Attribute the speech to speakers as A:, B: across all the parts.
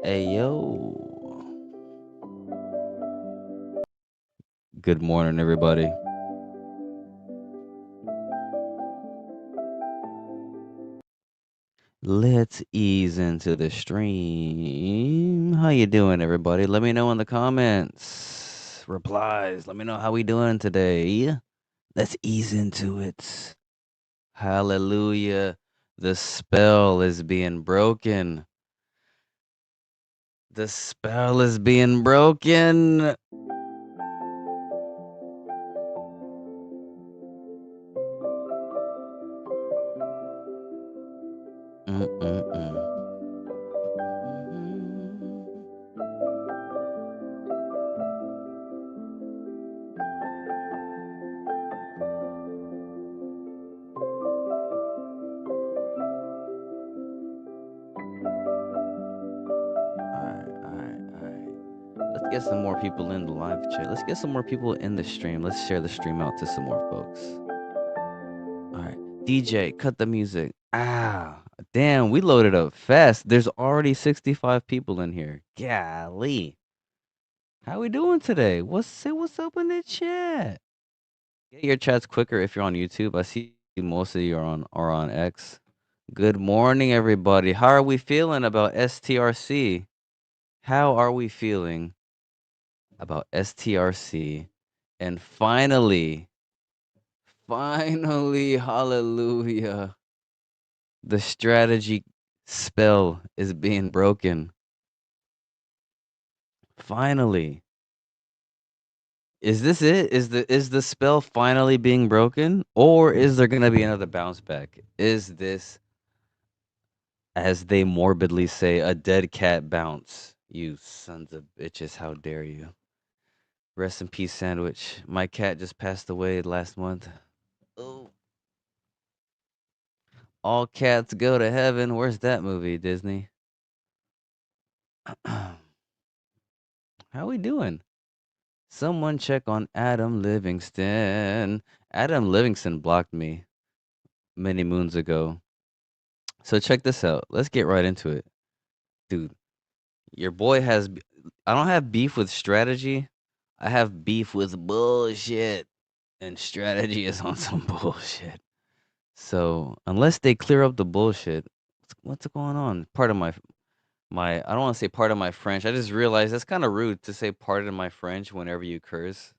A: Hey yo. Good morning, everybody. Let's ease into the stream. How you doing, everybody? Let me know in the comments. Replies. Let me know how we doing today. Let's ease into it. Hallelujah. The spell is being broken. The spell is being broken. Mm-mm-mm. All right. Let's get some more people in the live chat. Let's get some more people in the stream. Let's share the stream out to some more folks. All right. DJ, cut the music. Ah, damn, we loaded up fast. There's already 65 people in here. Golly. How we doing today? What's up in the chat? Get your chats quicker if you're on YouTube. I see most of you are on X. Good morning, everybody. How are we feeling about STRC? How are we feeling about STRC? And finally, hallelujah, the strategy spell is being broken. Finally. Is this it? Is the spell finally being broken? Or is there gonna be another bounce back? Is this, as they morbidly say, a dead cat bounce? You sons of bitches, how dare you. Rest in peace, Sandwich. My cat just passed away last month. Oh. All cats go to heaven. Where's that movie, Disney? How we doing? Someone check on Adam Livingston. Adam Livingston blocked me many moons ago. So check this out. Let's get right into it. Dude, your boy has I don't have beef with strategy. I have beef with bullshit. And strategy is on some bullshit. So, unless they clear up the bullshit, what's going on? Part of my I don't want to say part of my French. I just realized that's kind of rude to say part of my French whenever you curse.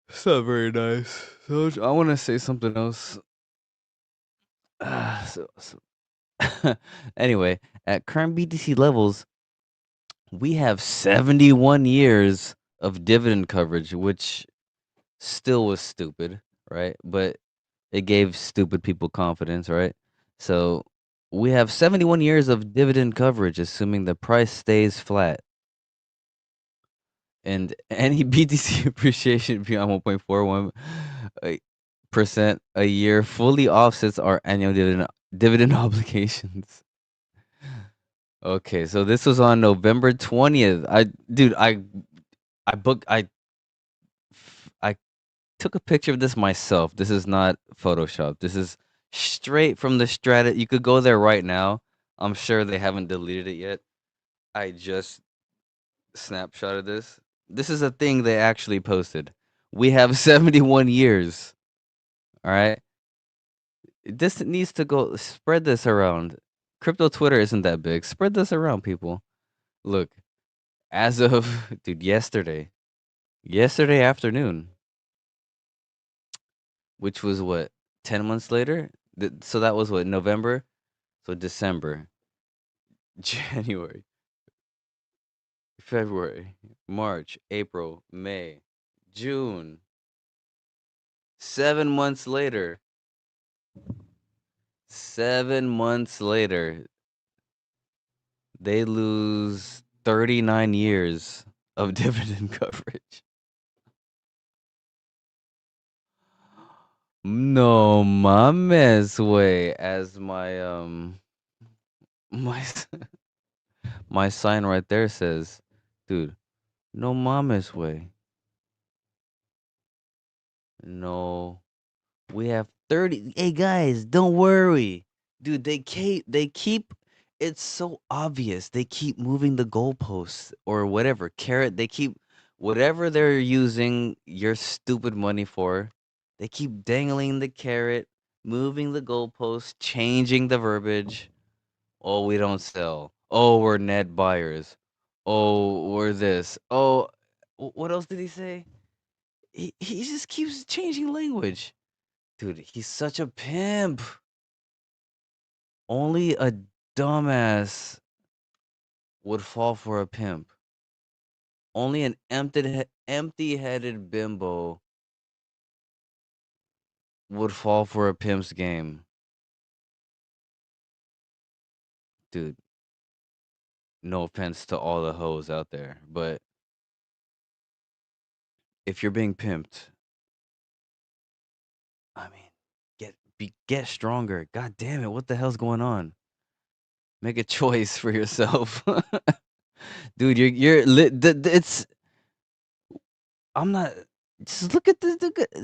A: It's not very nice. So I want to say something else. So anyway, at current BTC levels, we have 71 years of dividend coverage, which still was stupid, right? But it gave stupid people confidence, right? So we have 71 years of dividend coverage, assuming the price stays flat. And any BTC appreciation beyond 1.41% a year fully offsets our annual dividend obligations. Okay, so this was on November 20th. I took a picture of this myself. This is not Photoshop. This is straight from the Strata. You could go there right now. I'm sure they haven't deleted it yet. I just snapshotted this. This is a thing they actually posted. We have 71 years. All right. This needs to go spread this around. Crypto Twitter isn't that big. Spread this around, people. Look, as of dude, yesterday afternoon, which was what, 10 months later? So that was what, November? So December, January, February, March, April, May, June. 7 months later, 7 months later, they lose 39 years of dividend coverage. No mames way, as my my sign right there says, dude, no mames way. No, we have 30. Hey guys, don't worry. Dude, they keep It's so obvious. They keep moving the goalposts or whatever. Carrot, they keep whatever they're using your stupid money for. They keep dangling the carrot, moving the goalposts, changing the verbiage. Oh, we don't sell. Oh, we're net buyers. Oh, we're this. Oh, what else did he say? He just keeps changing language. Dude, he's such a pimp. Only a dumbass would fall for a pimp. Only an empty-headed bimbo would fall for a pimp's game. Dude, no offense to all the hoes out there, but if you're being pimped, I mean, get stronger. God damn it, what the hell's going on? Make a choice for yourself. Dude, it's I'm not just look at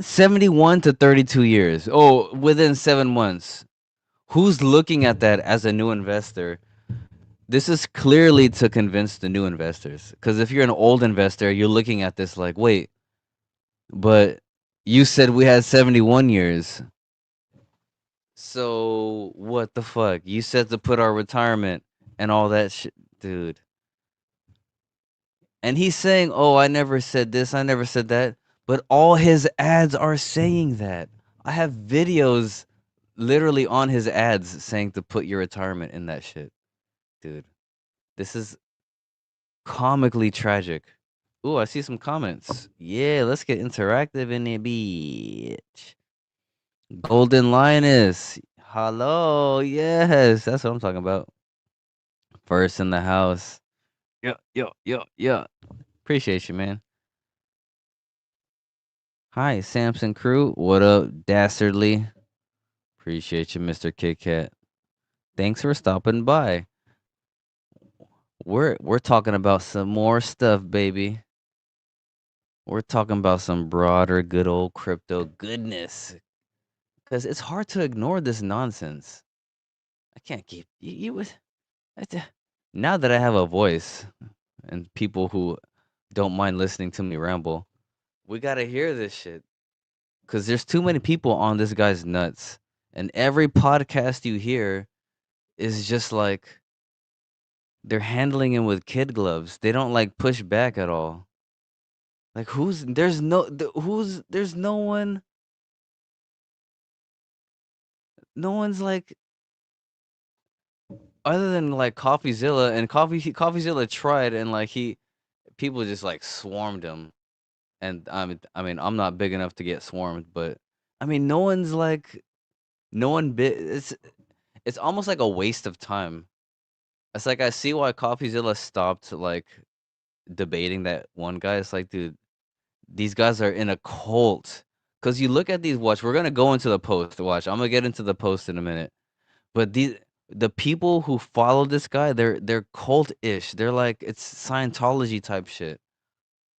A: 71 to 32 years. Oh, within 7 months. Who's looking at that as a new investor? This is clearly to convince the new investors. Because if you're an old investor, you're looking at this like, wait, but you said we had 71 years. So what the fuck? You said to put our retirement and all that shit, dude. And he's saying, oh, I never said this, I never said that. But all his ads are saying that. I have videos literally on his ads saying to put your retirement in that shit. Dude, this is comically tragic. Ooh, I see some comments. Yeah, let's get interactive in it, bitch. Golden Lioness. Hello. Yes, that's what I'm talking about. First in the house. Yeah, yeah, yeah, yeah. Appreciate you, man. Hi, Samson crew. What up, Dastardly? Appreciate you, Mr. Kit Kat. Thanks for stopping by. We're talking about some more stuff, baby. We're talking about some broader, good old crypto goodness. Cause it's hard to ignore this nonsense. I can't keep you was now that I have a voice and people who don't mind listening to me ramble, we gotta hear this shit. Cause there's too many people on this guy's nuts. And every podcast you hear is just like they're handling him with kid gloves. They don't like push back at all. Like there's no one's like other than like CoffeeZilla and CoffeeZilla tried and like people just like swarmed him. And I mean I'm not big enough to get swarmed, but I mean no one's like no one bit it's almost like a waste of time. It's like I see why CoffeeZilla stopped like debating that one guy. It's like, dude, these guys are in a cult. Cause you look at these watch, we're gonna go into the post. Watch, I'm gonna get into the post in a minute. But the people who follow this guy, they're cult-ish. They're like it's Scientology type shit.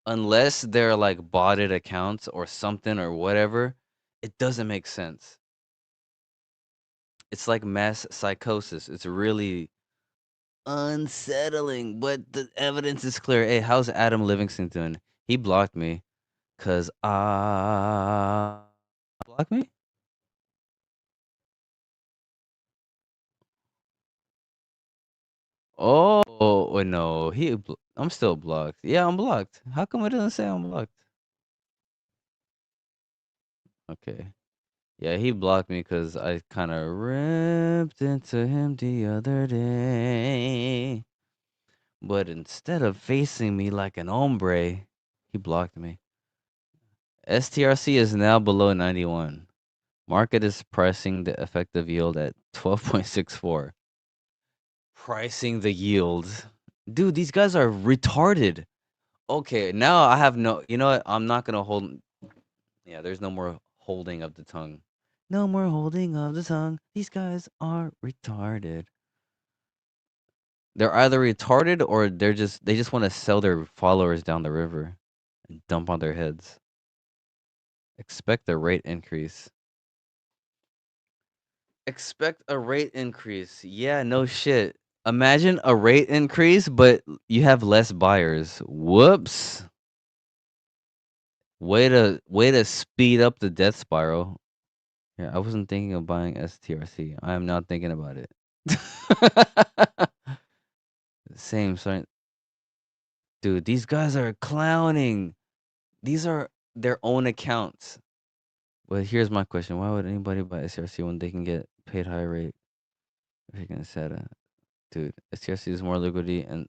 A: Unless they're like botted accounts or something or whatever, it doesn't make sense. It's like mass psychosis. It's really unsettling, but the evidence is clear. Hey, how's Adam Livingston doing? He blocked me because block me? Oh, wait, no, I'm still blocked. Yeah, I'm blocked. How come it doesn't say I'm blocked? Okay. Yeah, he blocked me because I kind of ripped into him the other day. But instead of facing me like an hombre, he blocked me. STRC is now below 91. Market is pricing the effective yield at 12.64. Pricing the yield. Dude, these guys are retarded. Okay, now I have no. You know what? I'm not gonna hold. Yeah, there's no more holding of the tongue. No more holding of the tongue. These guys are retarded. They're either retarded or they just want to sell their followers down the river and dump on their heads. Expect a rate increase. Expect a rate increase. Yeah, no shit. Imagine a rate increase, but you have less buyers. Whoops. Way to speed up the death spiral. Yeah, I wasn't thinking of buying STRC. I am not thinking about it. Same, sorry. Dude, these guys are clowning. These are their own accounts. But here's my question. Why would anybody buy STRC when they can get paid higher rate? Freaking SATA. Dude, STRC is more liquidity and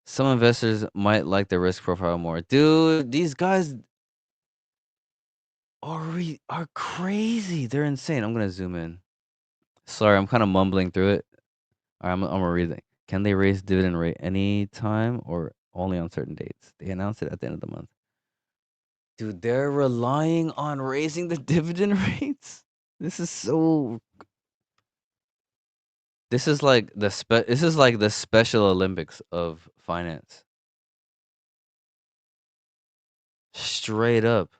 A: some investors might like the risk profile more. Dude, these guys are crazy. They're insane. I'm gonna zoom in. Sorry, I'm kind of mumbling through it. All right, I'm gonna read it. Can they raise dividend rate any time or only on certain dates? They announce it at the end of the month. Dude, they're relying on raising the dividend rates. This is so. This is like the Special Olympics of finance. Straight up,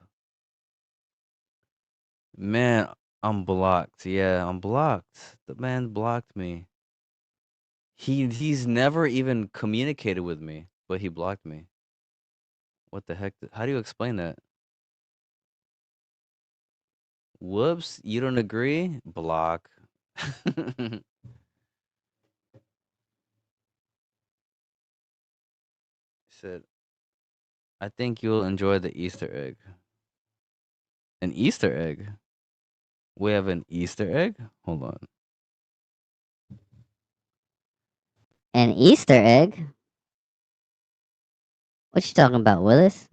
A: man. I'm blocked. Yeah, I'm blocked. The man blocked me. He's never even communicated with me, but he blocked me. What the heck? How do you explain that? Whoops, you don't agree? Block. Said, I think you'll enjoy the Easter egg. An Easter egg? We have an Easter egg? Hold on.
B: An Easter egg? What you talking about, Willis?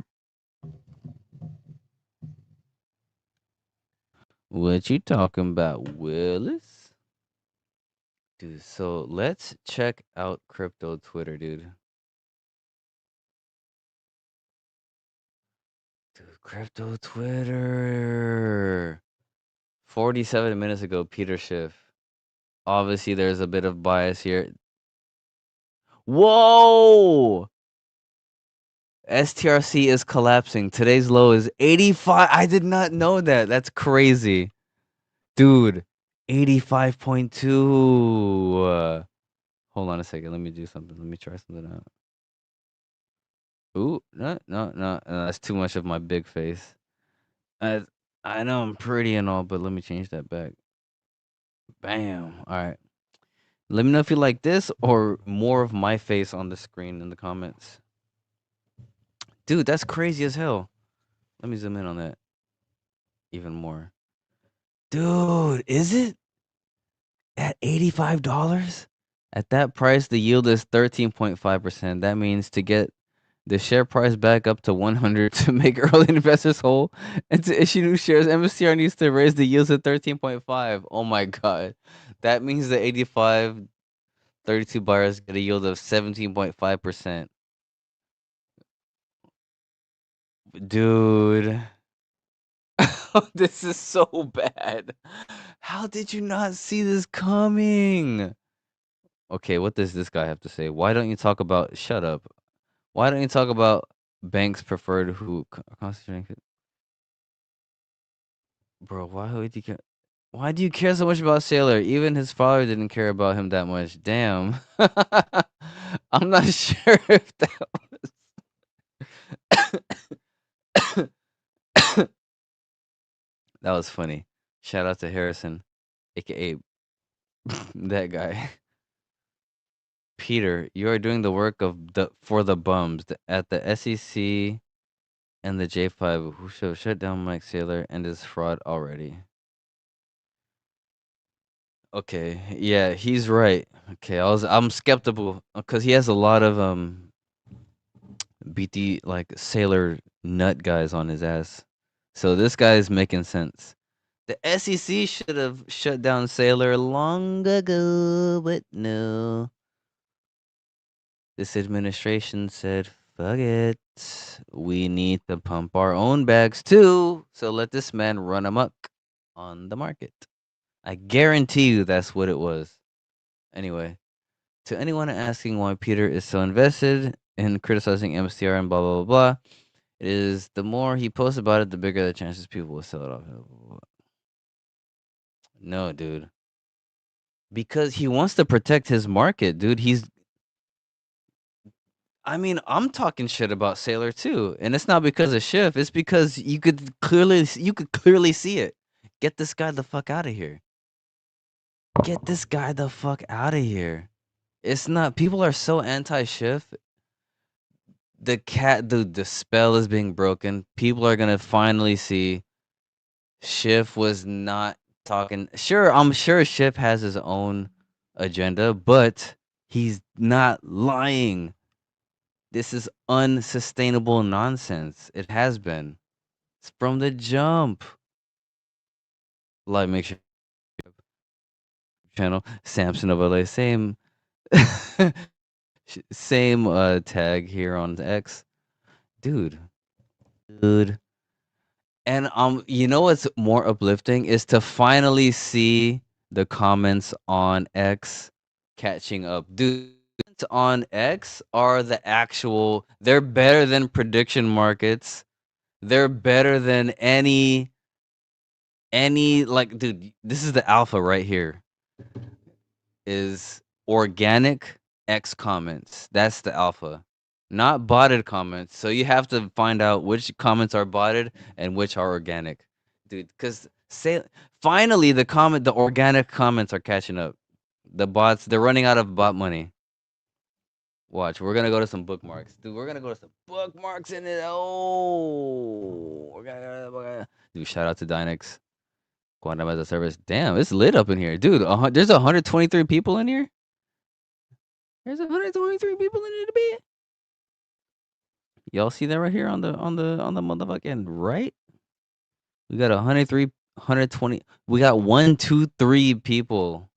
A: What you talking about, Willis? Dude, so let's check out crypto Twitter, dude. Dude, crypto Twitter. 47 minutes ago, Peter Schiff. Obviously, there's a bit of bias here. Whoa! STRC is collapsing. Today's low is 85. I did not know that. That's crazy. Dude, 85.2. Hold on a second. Let me do something. Let me try something out. Ooh, no, that's too much of my big face. I, I know I'm pretty and all, but let me change that back. Bam. All right. Let me know if you like this or more of my face on the screen in the comments. Dude, that's crazy as hell. Let me zoom in on that even more. Dude, is it at $85? At that price, the yield is 13.5%. That means to get the share price back up to 100 to make early investors whole and to issue new shares, MSCR needs to raise the yields at 13.5. Oh my god. That means the 85 32 buyers get a yield of 17.5%. Dude. This is so bad. How did you not see this coming? Okay, what does this guy have to say? Why don't you talk about shut up. Why don't you talk about banks preferred who concentrating bro, why would you care? Why do you care so much about Sailor? Even his father didn't care about him that much. Damn. I'm not sure if that was funny. Shout out to Harrison, aka that guy. Peter, you are doing the work of the for the bums at the SEC and the J5 who should shut down Mike Saylor and his fraud already. Okay, yeah, he's right. Okay, I'm skeptical because he has a lot of BT like Sailor nut guys on his ass. So this guy is making sense. The SEC should have shut down Sailor long ago, but no. This administration said, fuck it. We need to pump our own bags too. So let this man run amok on the market. I guarantee you that's what it was. Anyway, to anyone asking why Peter is so invested in criticizing MSTR and blah, blah, blah, blah, it is the more he posts about it, the bigger the chances people will sell it off. No, dude. because he wants to protect his market, dude. I mean, I'm talking shit about Sailor too, and it's not because of Schiff. It's because you could clearly see it. Get this guy the fuck out of here. Get this guy the fuck out of here. It's not. People are so anti Schiff. The spell is being broken. People are gonna finally see Schiff was not talking. Sure, I'm sure Schiff has his own agenda, but he's not lying. This is unsustainable nonsense. It has been. It's from the jump. Like, make sure channel Samson of LA. Same tag here on X, dude. Dude. And you know what's more uplifting is to finally see the comments on X catching up. Dude, on X are the actual, they're better than prediction markets. They're better than any like, dude, this is the alpha right here. Is organic X comments. That's the alpha. Not botted comments. So you have to find out which comments are botted and which are organic. Dude, cuz say finally the organic comments are catching up. The bots, they're running out of bot money. Watch, we're gonna go to some bookmarks. Dude, we're gonna go to some bookmarks in it. Oh, dude, shout out to Dynex. Quantum as a service. Damn, it's lit up in here, dude. There's 123 people in here. There's 123 people in it. Bit. Y'all see that right here on the motherfucking right? We got 103, 120. We got 123 people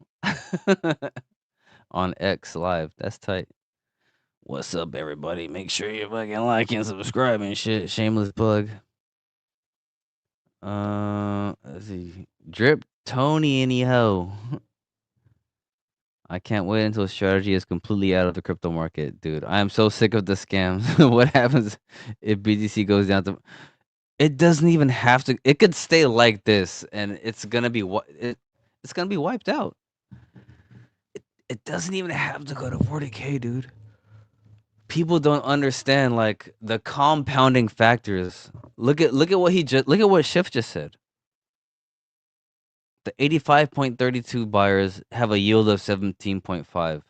A: on X live. That's tight. What's up, everybody? Make sure you fucking like and subscribe and shit. Shameless plug. Let's see. Drip Tony anyhow. I can't wait until strategy is completely out of the crypto market, dude. I am so sick of the scams. What happens if BTC goes down to? It doesn't even have to. It could stay like this, and it's gonna be it's gonna be wiped out. It doesn't even have to go to 40K, dude. People don't understand like the compounding factors. Look at what Schiff just said. The 85.32 buyers have a yield of 17.5.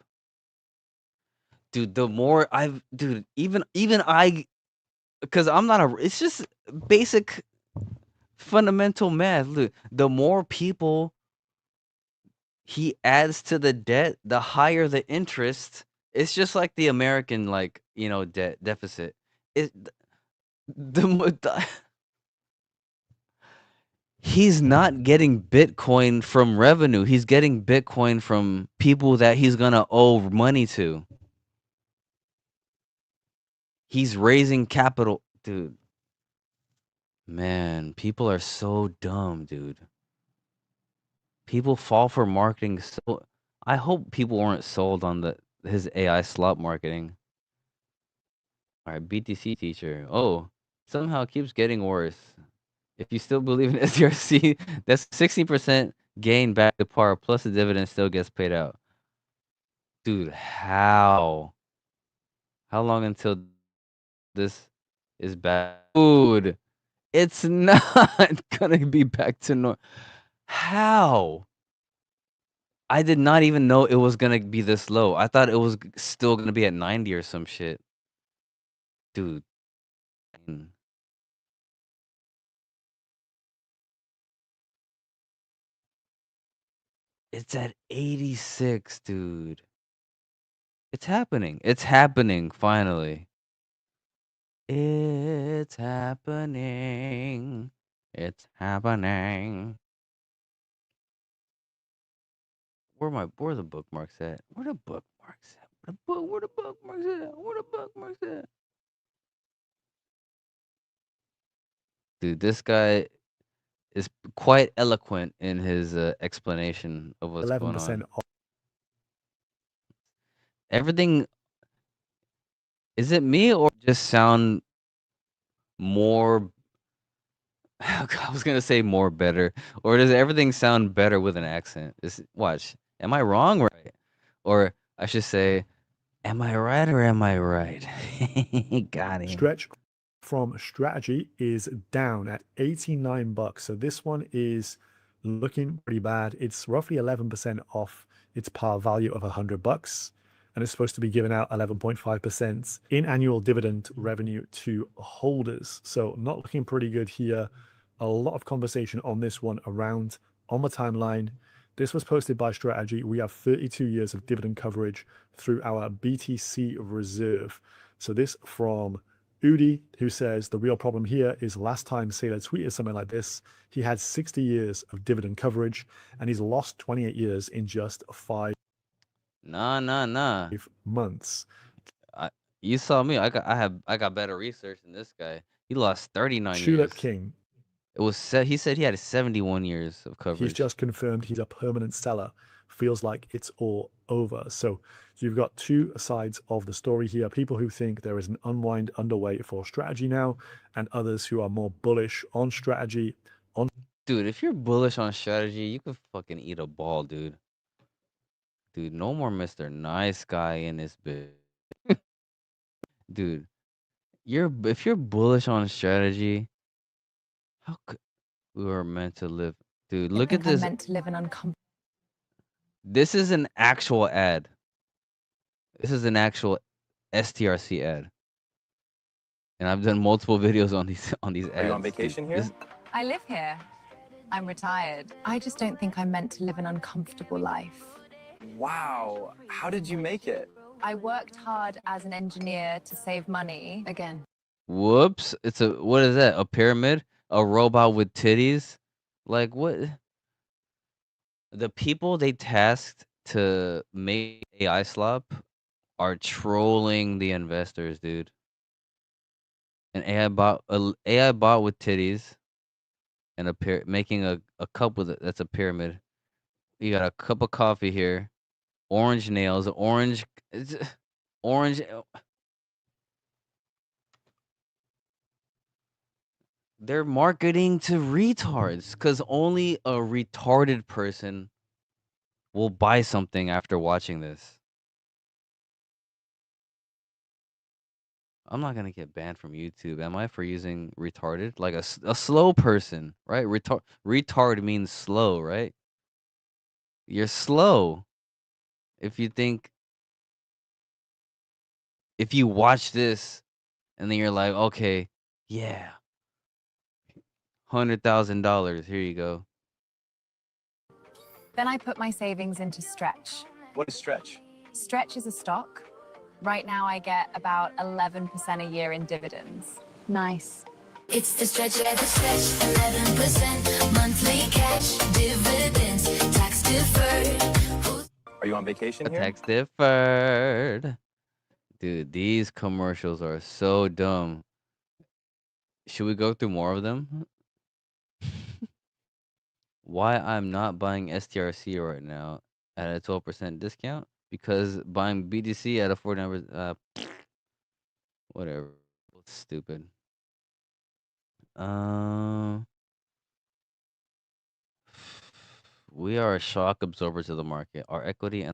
A: Dude, the more even I, because I'm not a, it's just basic fundamental math. Look, the more people he adds to the debt, the higher the interest. It's just like the American, like, debt deficit. It the he's not getting Bitcoin from revenue. He's getting Bitcoin from people that he's gonna owe money to. He's raising capital, dude. Man, people are so dumb, dude. People fall for marketing so. I hope people weren't sold on his AI slot marketing. All right, BTC teacher. Oh, somehow keeps getting worse. If you still believe in STRC, that's 60% gain back to par plus the dividend still gets paid out. Dude, how? How long until this is back? Dude, it's not gonna be back to normal. How? I did not even know it was gonna be this low. I thought it was still gonna be at 90 or some shit. Dude. mm, It's at 86, dude. It's happening. It's happening finally. It's happening. It's happening. Where the bookmarks at? Where the bookmarks at? Where the bookmarks at? Where the bookmarks at? Dude, this guy is quite eloquent in his explanation of what's going
C: 11%
A: on. Everything, is it me or just sound more I was gonna say more better, or does everything sound better with an accent? Watch. Am I wrong or right? Or I should say, am I right or am I right? Got him.
C: Stretch from strategy is down at 89 bucks. So this one is looking pretty bad. It's roughly 11% off its par value of 100 bucks. And it's supposed to be giving out 11.5% in annual dividend revenue to holders. So not looking pretty good here. A lot of conversation on this one around on the timeline. This was posted by Strategy. We have 32 years of dividend coverage through our BTC reserve. So this from Udi, who says the real problem here is last time Saylor tweeted something like this, he had 60 years of dividend coverage and he's lost 28 years in just 5
A: Nah.
C: months.
A: I, you saw me. I got better research than this guy. He lost 39
C: Tulip
A: years.
C: King,
A: It was he said he had 71 years of
C: he's
A: coverage.
C: just confirmed he's a permanent seller. Feels like it's all over. So you've got two sides of the story here. People who think there is an unwind underway for strategy now, and others who are more bullish on strategy.
A: Dude, if you're bullish on strategy, you could fucking eat a ball, dude. Dude, no more Mr. Nice Guy in this bit. Dude, if you're bullish on strategy, how could we were meant to live? Dude,
D: I
A: look at
D: think I'm
A: this.
D: meant to live an uncomfortable.
A: This is an actual ad. This is an actual STRC ad. And I've done multiple videos on these ads.
E: Are you on vacation here?
D: I live here. I'm retired. I just don't think I'm meant to live an uncomfortable life.
E: Wow, how did you make it?
D: I worked hard as an engineer to save money. Again.
A: Whoops. What is that? A pyramid? A robot with titties? Like what? The people they tasked to make AI slop are trolling the investors, dude. An AI bot with titties and making a cup with it. That's a pyramid. You got a cup of coffee here, orange nails, orange. They're marketing to retards because only a retarded person will buy something after watching this. I'm not gonna get banned from YouTube, am I, for using retarded? Like a slow person, right? Retard means slow, right? You're slow if you think if you watch this and then you're like, okay, yeah, $100,000. Here you go.
D: Then I put my savings into Stretch.
E: What is Stretch?
D: Stretch is a stock. Right now I get about 11% a year in dividends. Nice.
F: It's the stretch, 11% monthly cash dividends, tax deferred.
E: Are you on vacation here?
A: Tax deferred. Dude, these commercials are so dumb. Should we go through more of them? Why I'm not buying STRC right now at a 12% discount? Because buying BTC at a 49%, whatever. Stupid. Um, we are a shock absorber to the market. Our equity and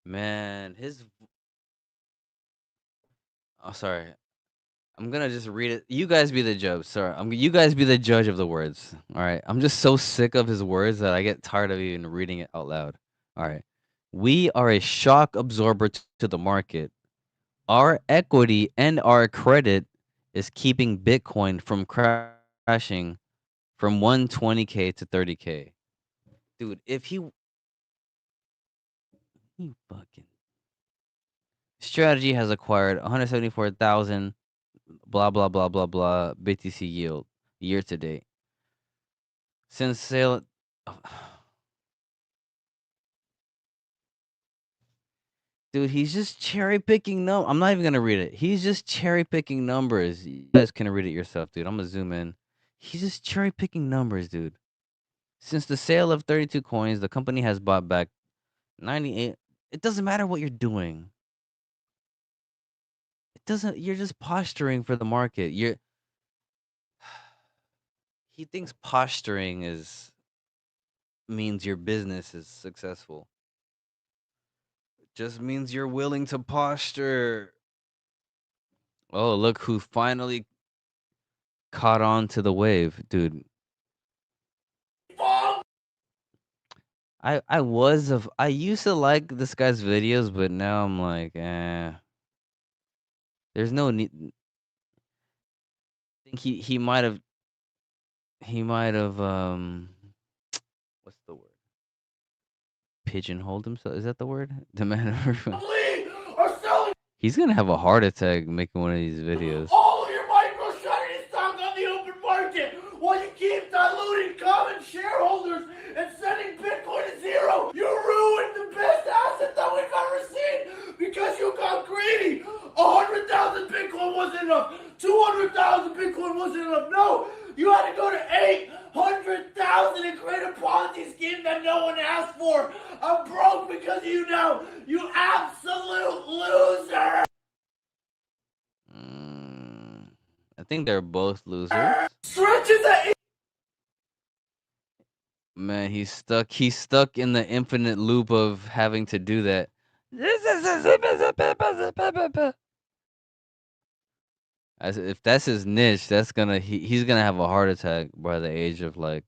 A: man, oh, sorry. I'm gonna just read it. You guys be the judge. Sorry, you guys be the judge of the words. All right. I'm just so sick of his words that I get tired of even reading it out loud. All right. We are a shock absorber to the market. Our equity and our credit is keeping Bitcoin from crashing from 120K to 30K. Dude, if he fucking strategy has acquired 174,000 blah blah blah blah blah BTC yield year to date. Since sale dude, he's just cherry picking I'm not even gonna read it. He's just cherry picking numbers. You guys can read it yourself, dude. I'm gonna zoom in. He's just cherry picking numbers, dude. Since the sale of 32 coins, the company has bought back 98. It doesn't matter what you're doing. It doesn't. You're just posturing for the market. He thinks posturing is means your business is successful. It just means you're willing to posture. Oh, look who finally caught on to the wave, dude. I used to like this guy's videos, but now I'm like, there's no need. I think he might have what's the word? Pigeonholed himself. Is that the word? The man. He's gonna have a heart attack making one of these videos.
G: All of your micro-strategy stock on the open market while you keep diluting common shareholders and sending Bitcoin to zero. You ruined the best asset that we've ever seen because you got greedy. 100,000 Bitcoin wasn't enough. 200,000 Bitcoin wasn't enough. No, you had to go to 800,000 and create a Ponzi scheme that no one asked for. I'm broke because of you now. You absolute loser.
A: I think they're both losers.
G: Stretches at
A: Man, he's stuck in the infinite loop of having to do that. As if that's his niche, that's he's gonna have a heart attack by the age of like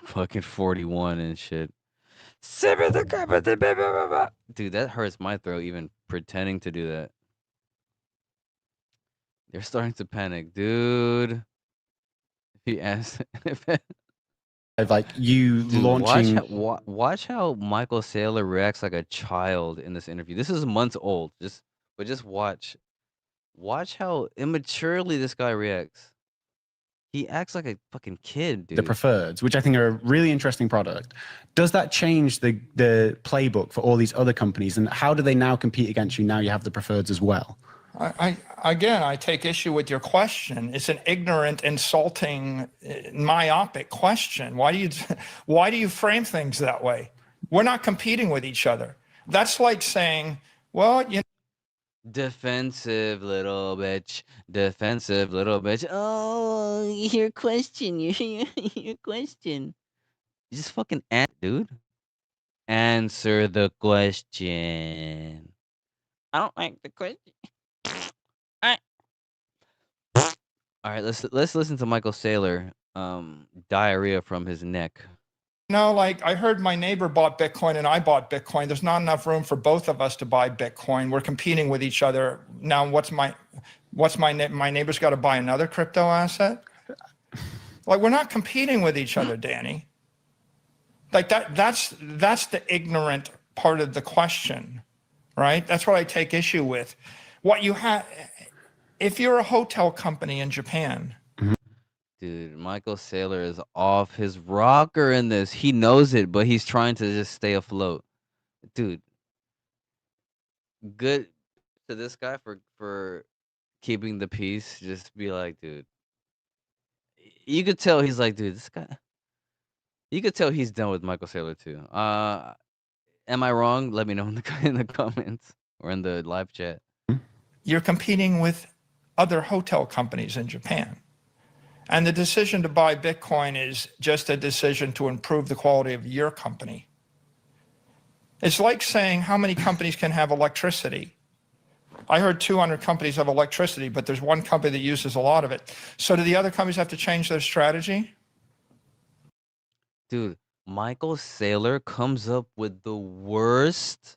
A: fucking 41 and shit. Dude, that hurts my throat even pretending to do that. They're starting to panic, dude. He asked
H: like you
A: dude,
H: launching.
A: watch how Michael Saylor reacts like a child in this interview. This is months old. Just watch. Watch how immaturely this guy reacts. He acts like a fucking kid, dude.
H: The preferreds, which I think are a really interesting product. Does that change the playbook for all these other companies? And how do they now compete against you now you have the preferreds as well?
G: I take issue with your question. It's an ignorant, insulting, myopic question. Why do you frame things that way? We're not competing with each other. That's like saying, well, you know,
A: Defensive little bitch. Defensive little bitch. Oh, your question. Your question. Just fucking dude. Answer the question. I don't like the question. All right, let's listen to Michael Saylor. Diarrhea from his neck.
G: like I heard my neighbor bought Bitcoin and I bought Bitcoin. There's not enough room for both of us to buy Bitcoin. We're competing with each other. Now, my neighbor's got to buy another crypto asset? Like, we're not competing with each other, Danny. Like that's the ignorant part of the question, right? That's what I take issue with. What you have, if you're a hotel company in Japan.
A: Dude, Michael Saylor is off his rocker in this. He knows it, but he's trying to just stay afloat. Dude, good to this guy for keeping the peace. Just be like, dude. You could tell he's like, dude, this guy. You could tell he's done with Michael Saylor too. Am I wrong? Let me know in the comments or in the live chat.
G: You're competing with other hotel companies in Japan. And the decision to buy Bitcoin is just a decision to improve the quality of your company. It's like saying how many companies can have electricity. I heard 200 companies have electricity, but there's one company that uses a lot of it. So do the other companies have to change their strategy?
A: Dude, Michael Saylor comes up with the worst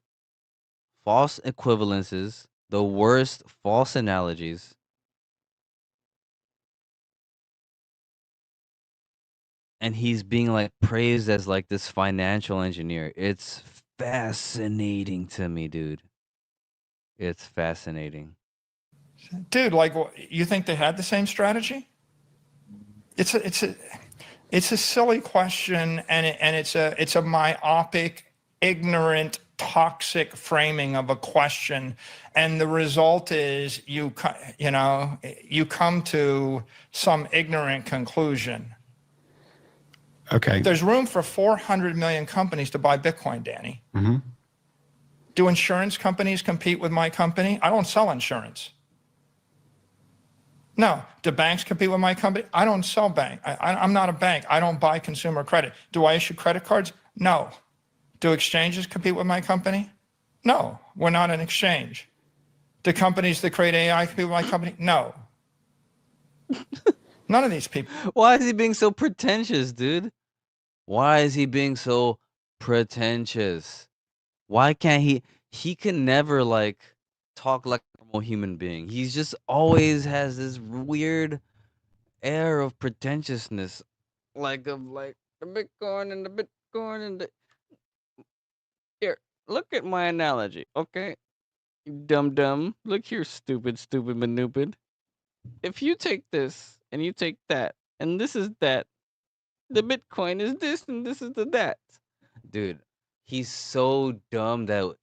A: false equivalences, the worst false analogies. And he's being like praised as like this financial engineer. It's fascinating to me, dude. It's fascinating.
G: Dude, like, you think they had the same strategy? It's a silly question, and it's a myopic, ignorant, toxic framing of a question, and the result is you come to some ignorant conclusion.
H: Okay.
G: There's room for 400 million companies to buy Bitcoin, Danny.
H: Mm-hmm.
G: Do insurance companies compete with my company? I don't sell insurance.
I: No. Do banks compete with my company? I don't sell bank. I'm not a bank. I don't buy consumer credit. Do I issue credit cards? No. Do exchanges compete with my company? No. We're not an exchange. Do companies that create AI compete with my company? No. None of these people.
A: Why is he being so pretentious, dude? Why is he being so pretentious? Why can't he can never like talk like a normal human being. He's just always has this weird air of pretentiousness. Like the Bitcoin and the Bitcoin and the here, look at my analogy, okay? You dumb. Look here, stupid manupid. If you take this and you take that and this is that, the Bitcoin is this and this is the that. Dude, he's so dumb that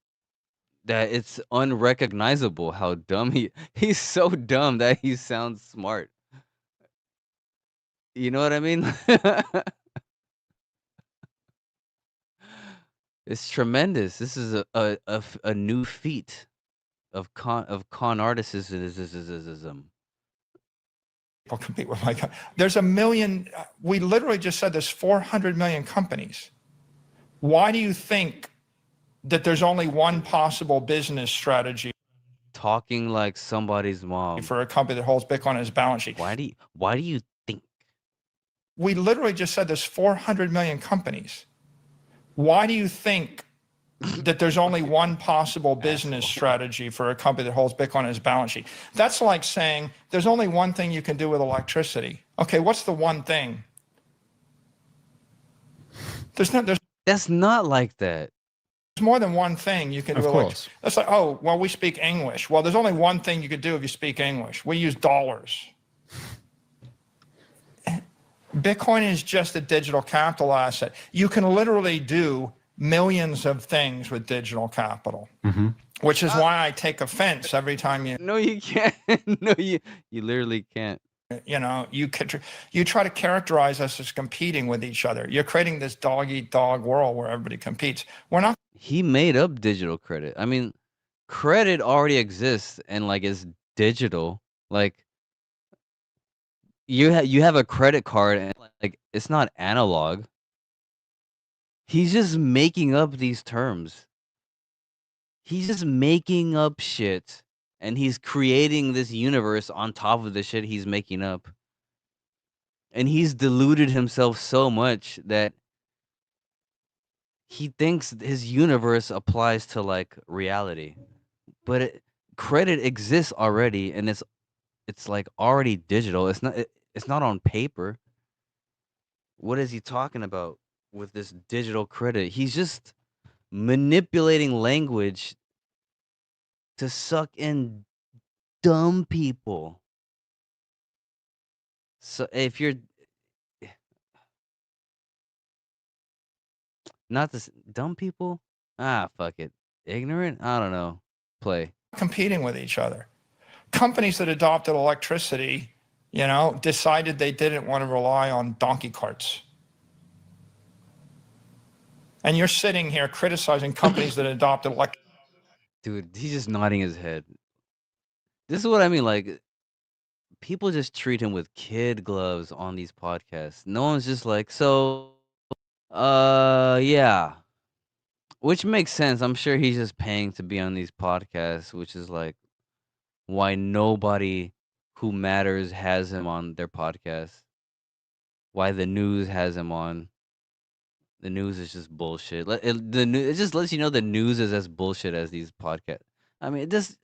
A: it's unrecognizable how dumb he's so dumb that he sounds smart. You know what I mean? It's tremendous. This is a new feat of con artists.
I: People compete with my company. There's a million, we literally just said there's 400 million companies. Why do you think that there's only one possible business strategy
A: Talking like somebody's mom.
I: for a company that holds Bitcoin on its balance sheet?
A: Why do you think?
I: We literally just said there's 400 million companies. Why do you think that there's only one possible business strategy for a company that holds Bitcoin on its balance sheet? That's like saying there's only one thing you can do with electricity. Okay, what's the one thing? There's
A: That's not like that.
I: more than one thing you can do.
H: Of course.
I: That's like, oh, well, we speak English. Well, there's only one thing you could do if you speak English. We use dollars. Bitcoin is just a digital capital asset. You can literally do millions of things with digital capital, which is why I take offense every time
A: No, you can't. No, you literally can't.
I: you try to characterize us as competing with each other. You're creating this dog eat dog world where everybody competes. We're not.
A: He made up digital credit. I mean, credit already exists and like it's digital. Like you have a credit card and like it's not analog. He's just making up these terms. He's just making up shit and he's creating this universe on top of the shit he's making up. And he's deluded himself so much that he thinks his universe applies to like reality. But credit exists already and it's like already digital. It's not on paper. What is he talking about with this digital credit? He's just manipulating language to suck in dumb people. So if you're not this dumb people, fuck it. Ignorant? I don't know. Play.
I: Competing with each other. Companies that adopted electricity, decided they didn't want to rely on donkey carts. And you're sitting here criticizing companies that adopted electricity.
A: Dude, he's just nodding his head. This is what I mean. Like, people just treat him with kid gloves on these podcasts. No one's just like, yeah. Which makes sense. I'm sure he's just paying to be on these podcasts, which is like why nobody who matters has him on their podcast. Why the news has him on. The news is just bullshit. It just lets you know the news is as bullshit as these podcasts. I mean, it just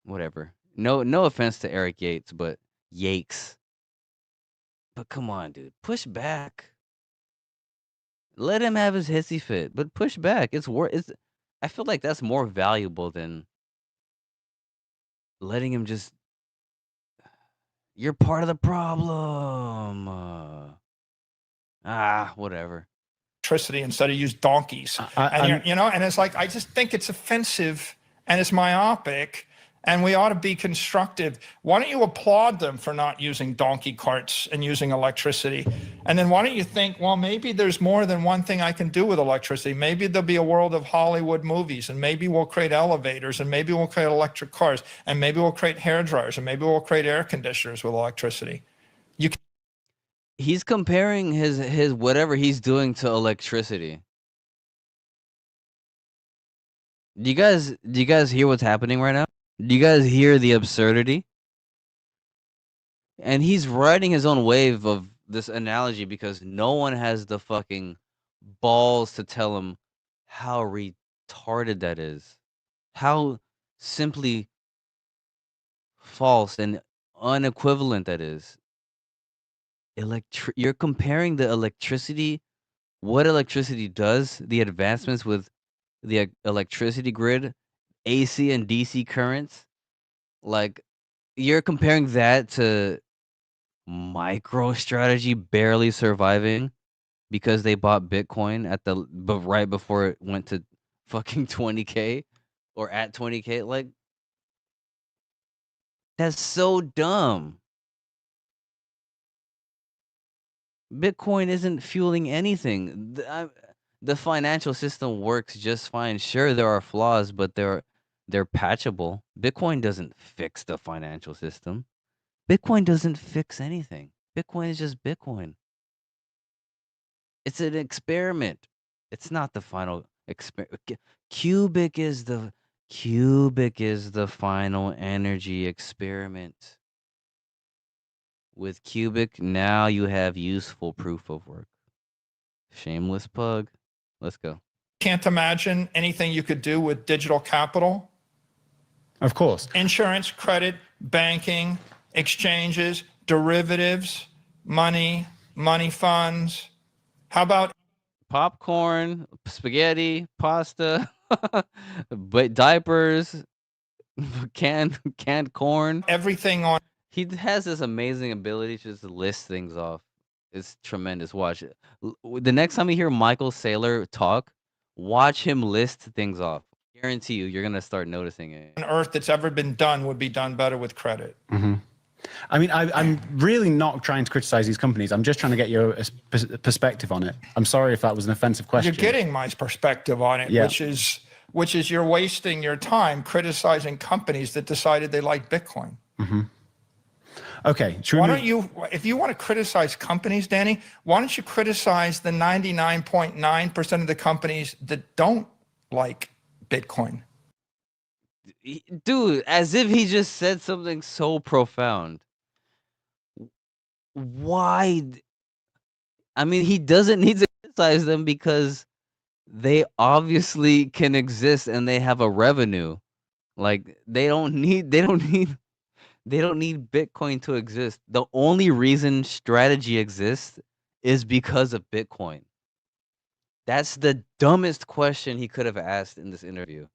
A: whatever. No offense to Eric Yates, but Yakes. But come on, dude, push back. Let him have his hissy fit, but push back. I feel like that's more valuable than letting him just. You're part of the problem. Whatever.
I: Electricity instead of use donkeys. And it's like, I just think it's offensive and it's myopic And we ought to be constructive. Why don't you applaud them for not using donkey carts and using electricity? And then why don't you think, well, maybe there's more than one thing I can do with electricity. Maybe there'll be a world of Hollywood movies, and maybe we'll create elevators, and maybe we'll create electric cars, and maybe we'll create hair dryers, and maybe we'll create air conditioners with electricity.
A: He's comparing his whatever he's doing to electricity. Do you guys hear what's happening right now? Do you guys hear the absurdity? And he's riding his own wave of this analogy because no one has the fucking balls to tell him how retarded that is. How simply false and unequivalent that is. You're comparing the electricity, what electricity does, the advancements with the electricity grid, AC and DC currents, like you're comparing that to MicroStrategy barely surviving because they bought Bitcoin but right before it went to fucking 20K or at 20K. Like, that's so dumb. Bitcoin isn't fueling anything. The financial system works just fine. Sure, there are flaws, but they're patchable. Bitcoin doesn't fix the financial system. Bitcoin doesn't fix anything. Bitcoin is just Bitcoin. It's an experiment. It's not the final experiment. Cubic is the final energy experiment. With Cubic, now you have useful proof of work. Shameless plug. Let's go.
I: Can't imagine anything you could do with digital capital.
H: Of course.
I: Insurance, credit, banking, exchanges, derivatives, money funds. How about
A: popcorn, spaghetti, pasta, but diapers, canned corn,
I: everything on?
A: He has this amazing ability to just list things off. It's tremendous. Watch it. The next time you hear Michael Saylor talk, watch him list things off. Guarantee you're gonna start noticing it.
I: On earth that's ever been done would be done better with credit.
H: Mm-hmm. I mean, I'm really not trying to criticize these companies. I'm just trying to get your perspective on it. I'm sorry if that was an offensive question.
I: You're getting my perspective on it,
H: yeah.
I: which is you're wasting your time criticizing companies that decided they like Bitcoin.
H: Mm-hmm. Okay.
I: Why don't you, if you want to criticize companies, Danny, why don't you criticize the 99.9% of the companies that don't like Bitcoin?
A: Dude, as if he just said something so profound. Why? I mean, he doesn't need to criticize them because they obviously can exist and they have a revenue. Like they don't need Bitcoin to exist. The only reason strategy exists is because of Bitcoin. That's the dumbest question he could have asked in this interview.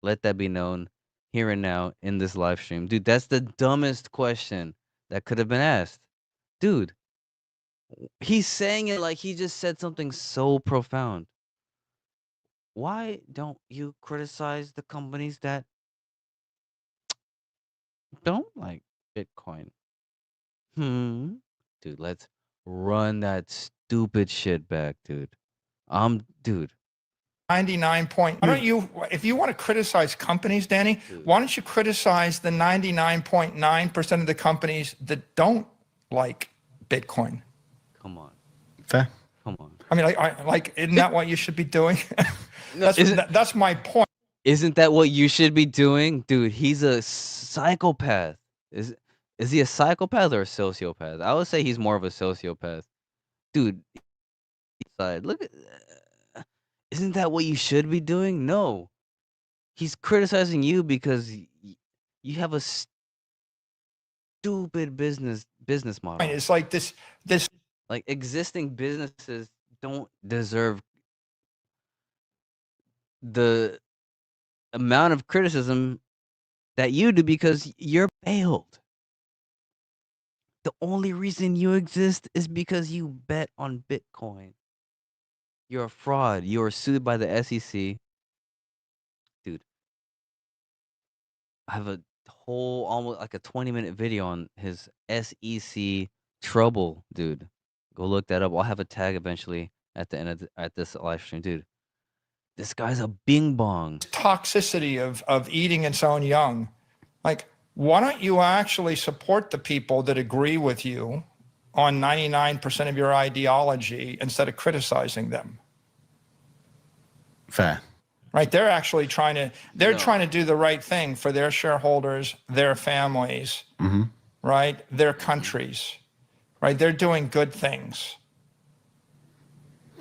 A: Let that be known here and now in this live stream. Dude, that's the dumbest question that could have been asked. Dude, he's saying it like he just said something so profound. Why don't you criticize the companies that don't like Bitcoin? Dude, let's run that stupid shit back, dude. Dude.
I: 99 point. Why don't you, if you want to criticize companies, Danny, why don't you criticize the 99.9% of the companies that don't like Bitcoin?
A: Come on.
H: Fair.
A: Come on.
I: I mean, isn't that what you should be doing? That's my point.
A: Isn't that what you should be doing? Dude, he's a psychopath. Is he a psychopath or a sociopath? I would say he's more of a sociopath. Dude, look at... Isn't that what you should be doing? No. He's criticizing you because you have a stupid business model.
I: It's like this
A: like existing businesses don't deserve the amount of criticism that you do because you're failed. The only reason you exist is because you bet on Bitcoin. You're a fraud. You are sued by the SEC. Dude, I have a whole almost like a 20-minute video on his SEC trouble, dude. Go look that up. I'll have a tag eventually at the end of at this live stream, dude. This guy's a bing bong.
I: Toxicity of eating its own young. Like, why don't you actually support the people that agree with you on 99% of your ideology instead of criticizing them?
H: Fair.
I: Right? They're actually trying to do the right thing for their shareholders, their families, right? Their countries, right? They're doing good things.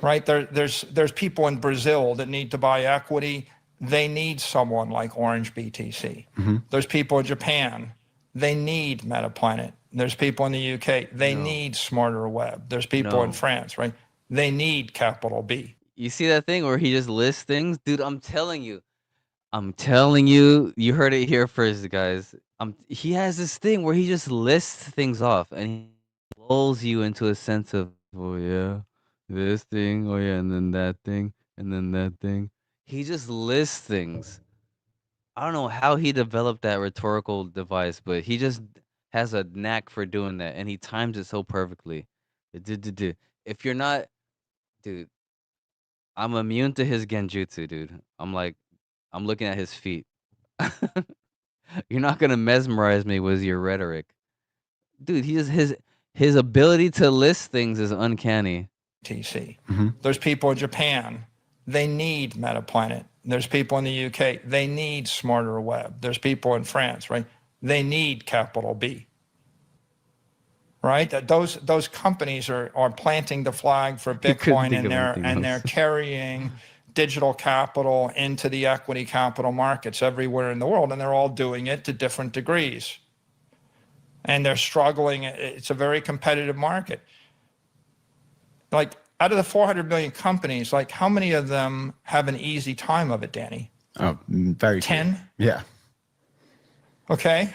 I: Right? There's people in Brazil that need to buy equity. They need someone like Orange BTC. There's people in Japan. They need MetaPlanet. There's people in the UK. They need Smarter Web. There's people in France, right? They need Capital B.
A: You see that thing where he just lists things? Dude, I'm telling you, you heard it here first, guys. He has this thing where he just lists things off and he lulls you into a sense of, oh yeah, this thing, oh yeah, and then that thing, and then that thing. He just lists things. I don't know how he developed that rhetorical device, but he just has a knack for doing that, and he times it so perfectly. If you're not, dude, I'm immune to his genjutsu, dude. I'm looking at his feet. You're not gonna mesmerize me with your rhetoric, dude. He just his ability to list things is uncanny.
I: TC. There's people in Japan. They need MetaPlanet. There's people in the UK. They need Smarter Web. There's people in France, right? They need Capital B. Right? Those companies are planting the flag for Bitcoin and they're carrying digital capital into the equity capital markets everywhere in the world, and they're all doing it to different degrees. And they're struggling. It's a very competitive market. Like, out of the 400 million companies, like, how many of them have an easy time of it, Danny?
H: Oh, very
I: 10?
H: few. Yeah.
I: Okay.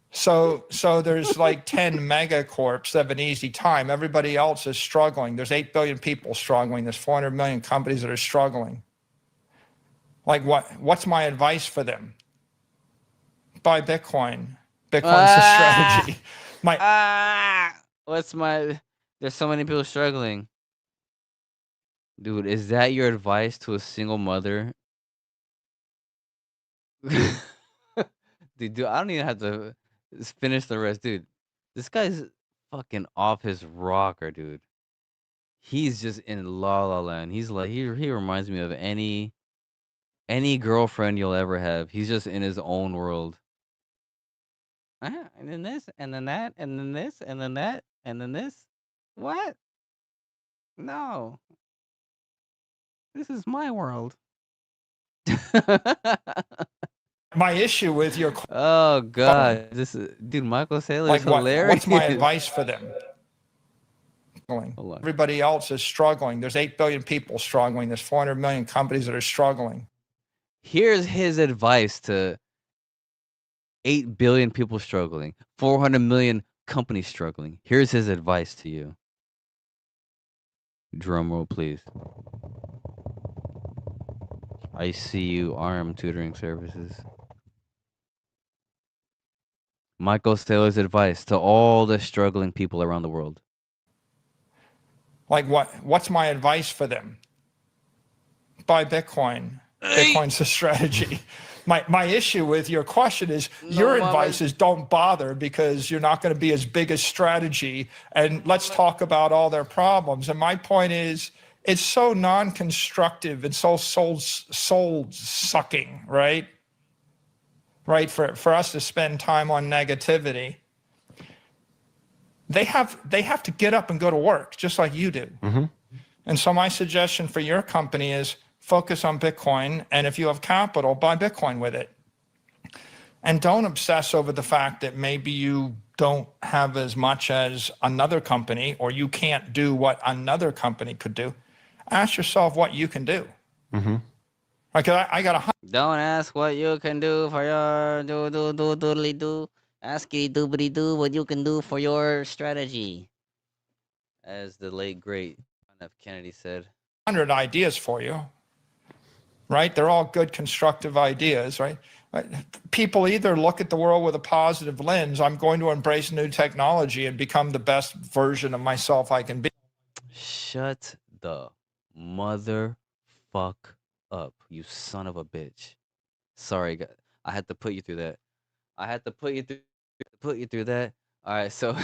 I: So there's like 10 megacorps that have an easy time. Everybody else is struggling. There's 8 billion people struggling. There's 400 million companies that are struggling. Like, what's my advice for them? Buy Bitcoin. Bitcoin's the strategy.
A: There's so many people struggling. Dude, is that your advice to a single mother? Dude, I don't even have to finish the rest, dude. This guy's fucking off his rocker, dude. He's just in La La Land. He's like he reminds me of any girlfriend you'll ever have. He's just in his own world. And then this, and then that, and then this, and then that, and then this. What? No. This is my world.
I: My issue with your
A: Oh god, dude, Michael Saylor is hilarious.
I: what's my advice for them?
A: Hold on.
I: Everybody else is struggling. There's 8 billion people struggling. There's 400 million companies that are struggling.
A: Here's his advice to 8 billion people struggling, 400 million companies struggling. Here's his advice to you. Drum roll, please. ICU ARM tutoring services. Michael Saylor's advice to all the struggling people around the world.
I: Like, what's my advice for them? Buy Bitcoin. Bitcoin's the strategy. My issue with your question is your advice is don't bother because you're not going to be as big a strategy, and let's talk about all their problems. And my point is it's so non-constructive and so soul sucking, right? Right, for us to spend time on negativity. They have to get up and go to work just like you do. And so my suggestion for your company is focus on Bitcoin, and if you have capital, buy Bitcoin with it. And don't obsess over the fact that maybe you don't have as much as another company, or you can't do what another company could do. Ask yourself what you can do. Like, I got a
A: Don't ask what you can do for your do. Ask do what you can do for your strategy. As the late great John F. Kennedy said.
I: 100 ideas for you, right? They're all good, constructive ideas, right? People either look at the world with a positive lens, I'm going to embrace new technology and become the best version of myself I can be.
A: Shut the mother fuck up, you son of a bitch. Sorry, I had to put you through that. I had to put you through that. All right, so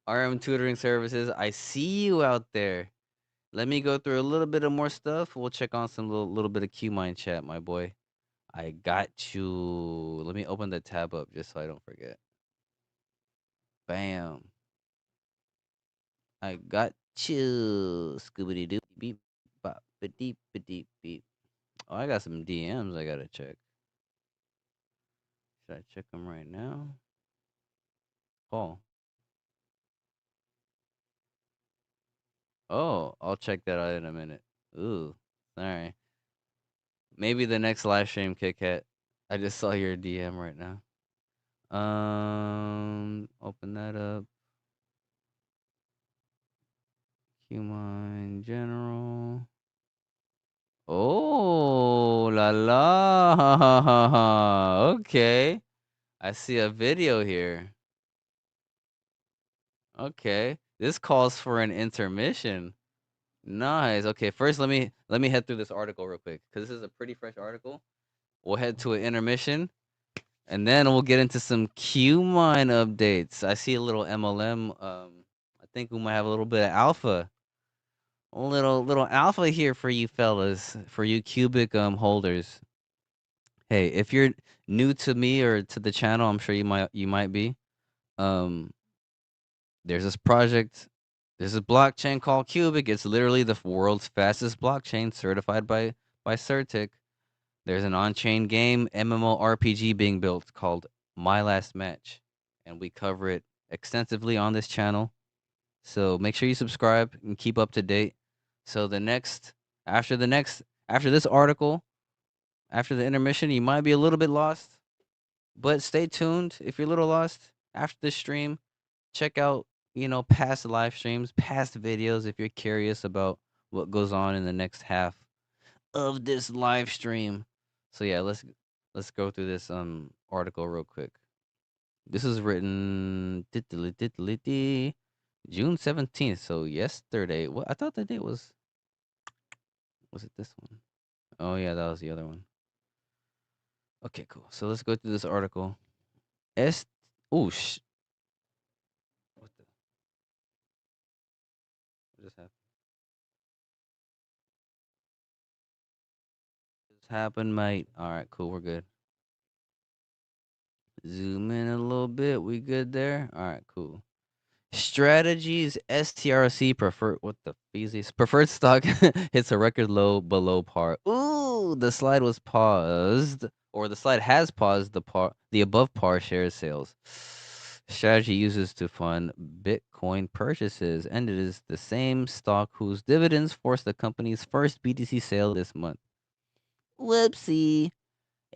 A: RM tutoring services, I see you out there. Let me go through a little bit of more stuff. We'll check on some little bit of QMine chat, my boy. I got you. Let me open the tab up just so I don't forget. Bam. I got you. Scoobity doo beep bop ba deep beep. Oh, I got some DMs I gotta check. Should I check them right now? Paul. Oh, I'll check that out in a minute. Ooh, sorry. Maybe the next live stream, Kit Kat. I just saw your DM right now. Open that up. Human general. Oh la la. Okay. I see a video here. Okay. This calls for an intermission. Nice. Okay, first let me head through this article real quick because this is a pretty fresh article. We'll head to an intermission, and then we'll get into some QMine updates. I see a little MLM. I think we might have a little bit of alpha. A little alpha here for you fellas, for you cubic holders. Hey, if you're new to me or to the channel, I'm sure you might be. Um, there's this project. There's a blockchain called Cubic. It's literally the world's fastest blockchain, certified by Certic. There's an on-chain game MMORPG being built called My Last Match, and we cover it extensively on this channel. So make sure you subscribe and keep up to date. So after this article, after the intermission, you might be a little bit lost, but stay tuned if you're a little lost. After this stream, check out, past live streams, past videos if you're curious about what goes on in the next half of this live stream. So yeah, let's go through this article real quick. This is written June 17th, so yesterday. What I thought the date was it this one? Oh yeah, that was the other one. Okay, cool. So let's go through this article. S oh sh what just happened? Just happened, mate. Alright, cool, we're good. Zoom in a little bit. We good there? Alright, cool. Strategies STRC preferred stock hits a record low below par. Ooh, the slide was paused, or the slide has paused the above par share sales. Strategy uses to fund Bitcoin purchases, and it is the same stock whose dividends forced the company's first BTC sale this month. Whoopsie.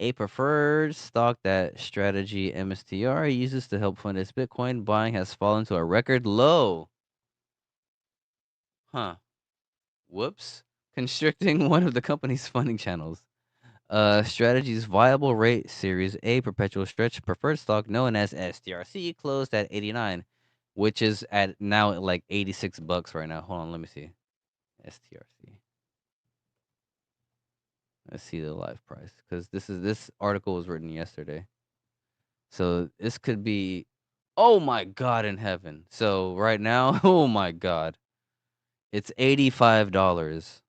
A: A preferred stock that strategy mstr uses to help fund its Bitcoin buying has fallen to a record low. Huh. Whoops. Constricting one of the company's funding channels. Strategy's Viable Rate Series A perpetual stretch preferred stock known as STRC closed at 89, which is at now like $86 right now. Hold on, let me see. STRC. Let's see the live price because this article was written yesterday. So this could be, oh my God in heaven. So right now, oh my God, it's $85.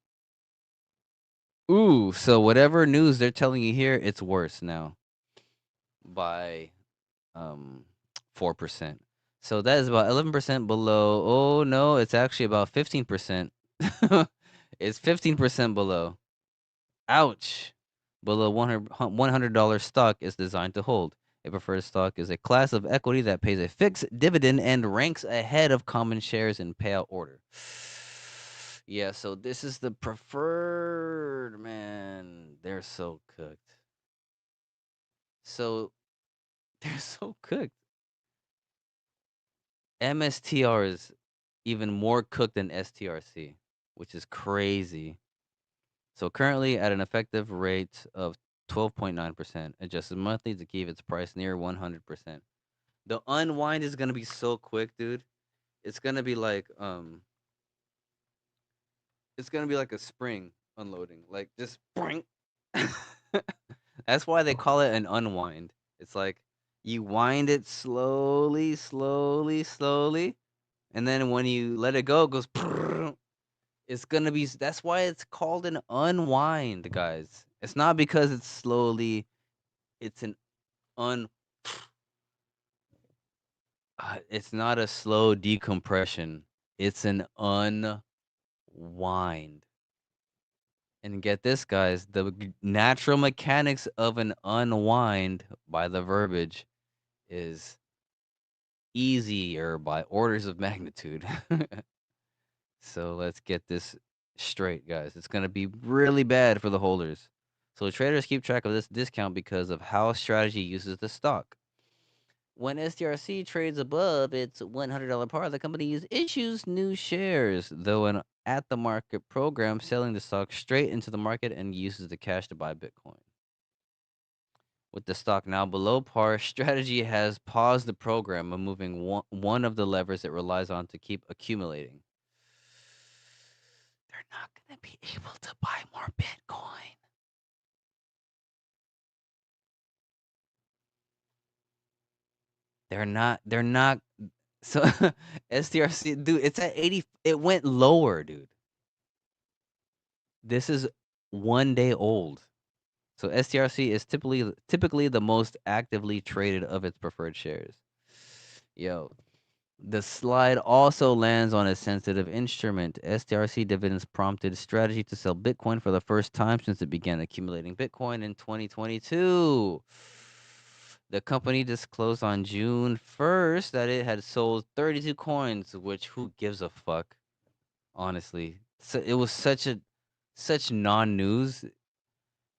A: Ooh, so whatever news they're telling you here, it's worse now by 4%. So that is about 11% below. Oh no, it's actually about 15%. It's 15% below. Ouch. Below $100 stock is designed to hold. A preferred stock is a class of equity that pays a fixed dividend and ranks ahead of common shares in payout order. Yeah, so this is the preferred, man. They're so cooked. So they're so cooked. MSTR is even more cooked than STRC, which is crazy. So currently at an effective rate of 12.9%, adjusted monthly to keep its price near 100%. The unwind is gonna be so quick, dude. It's gonna be like it's gonna be like a spring unloading, like just boing. That's why they call it an unwind. It's like you wind it slowly, slowly, slowly, and then when you let it go, it goes. It's gonna be. That's why it's called an unwind, guys. It's not because it's slowly. It's an un. It's not a slow decompression. It's an unwind. And get this, guys, the natural mechanics of an unwind by the verbiage is easier by orders of magnitude. So let's get this straight, guys. It's going to be really bad for the holders. So traders keep track of this discount because of how strategy uses the stock. When STRC trades above its $100 par, the company issues new shares, though an at-the-market program selling the stock straight into the market and uses the cash to buy Bitcoin. With the stock now below par, strategy has paused the program, removing one of the levers it relies on to keep accumulating. They're not going to be able to buy more Bitcoin. They're not. So STRC, dude, it's at 80. It went lower, dude. This is 1 day old. So STRC is typically the most actively traded of its preferred shares. Yo, the slide also lands on a sensitive instrument. STRC dividends prompted strategy to sell Bitcoin for the first time since it began accumulating Bitcoin in 2022. The company disclosed on June 1st that it had sold 32 coins, which who gives a fuck, honestly. So it was such non-news.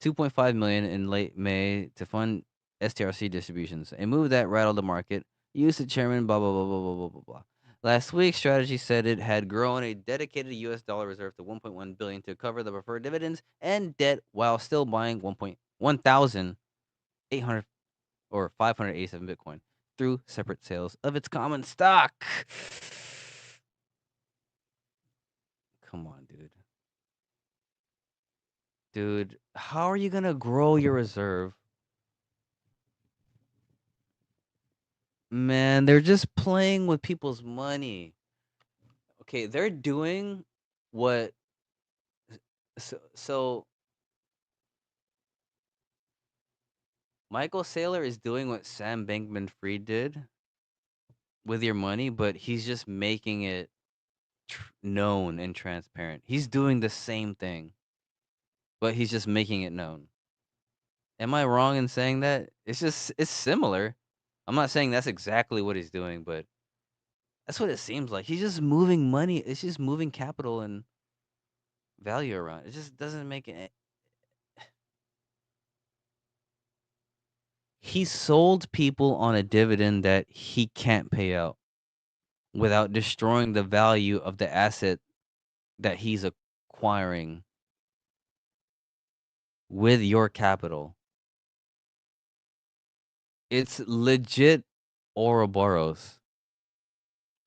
A: 2.5 million in late May to fund STRC distributions, a move that rattled the market. Used chairman blah blah blah blah blah blah blah blah. Last week, strategy said it had grown a dedicated U.S. dollar reserve to 1.1 billion to cover the preferred dividends and debt, while still buying 1,800 or 587 Bitcoin through separate sales of its common stock. Come on, dude. Dude, how are you gonna grow your reserve? Man, they're just playing with people's money. Okay, they're doing what so Michael Saylor is doing what Sam Bankman-Fried did with your money, but he's just making it known and transparent. He's doing the same thing, but he's just making it known. Am I wrong in saying that? It's similar. I'm not saying that's exactly what he's doing, but that's what it seems like. He's just moving money. It's just moving capital and value around. It just doesn't make it. He sold people on a dividend that he can't pay out without destroying the value of the asset that he's acquiring with your capital. It's legit Ouroboros.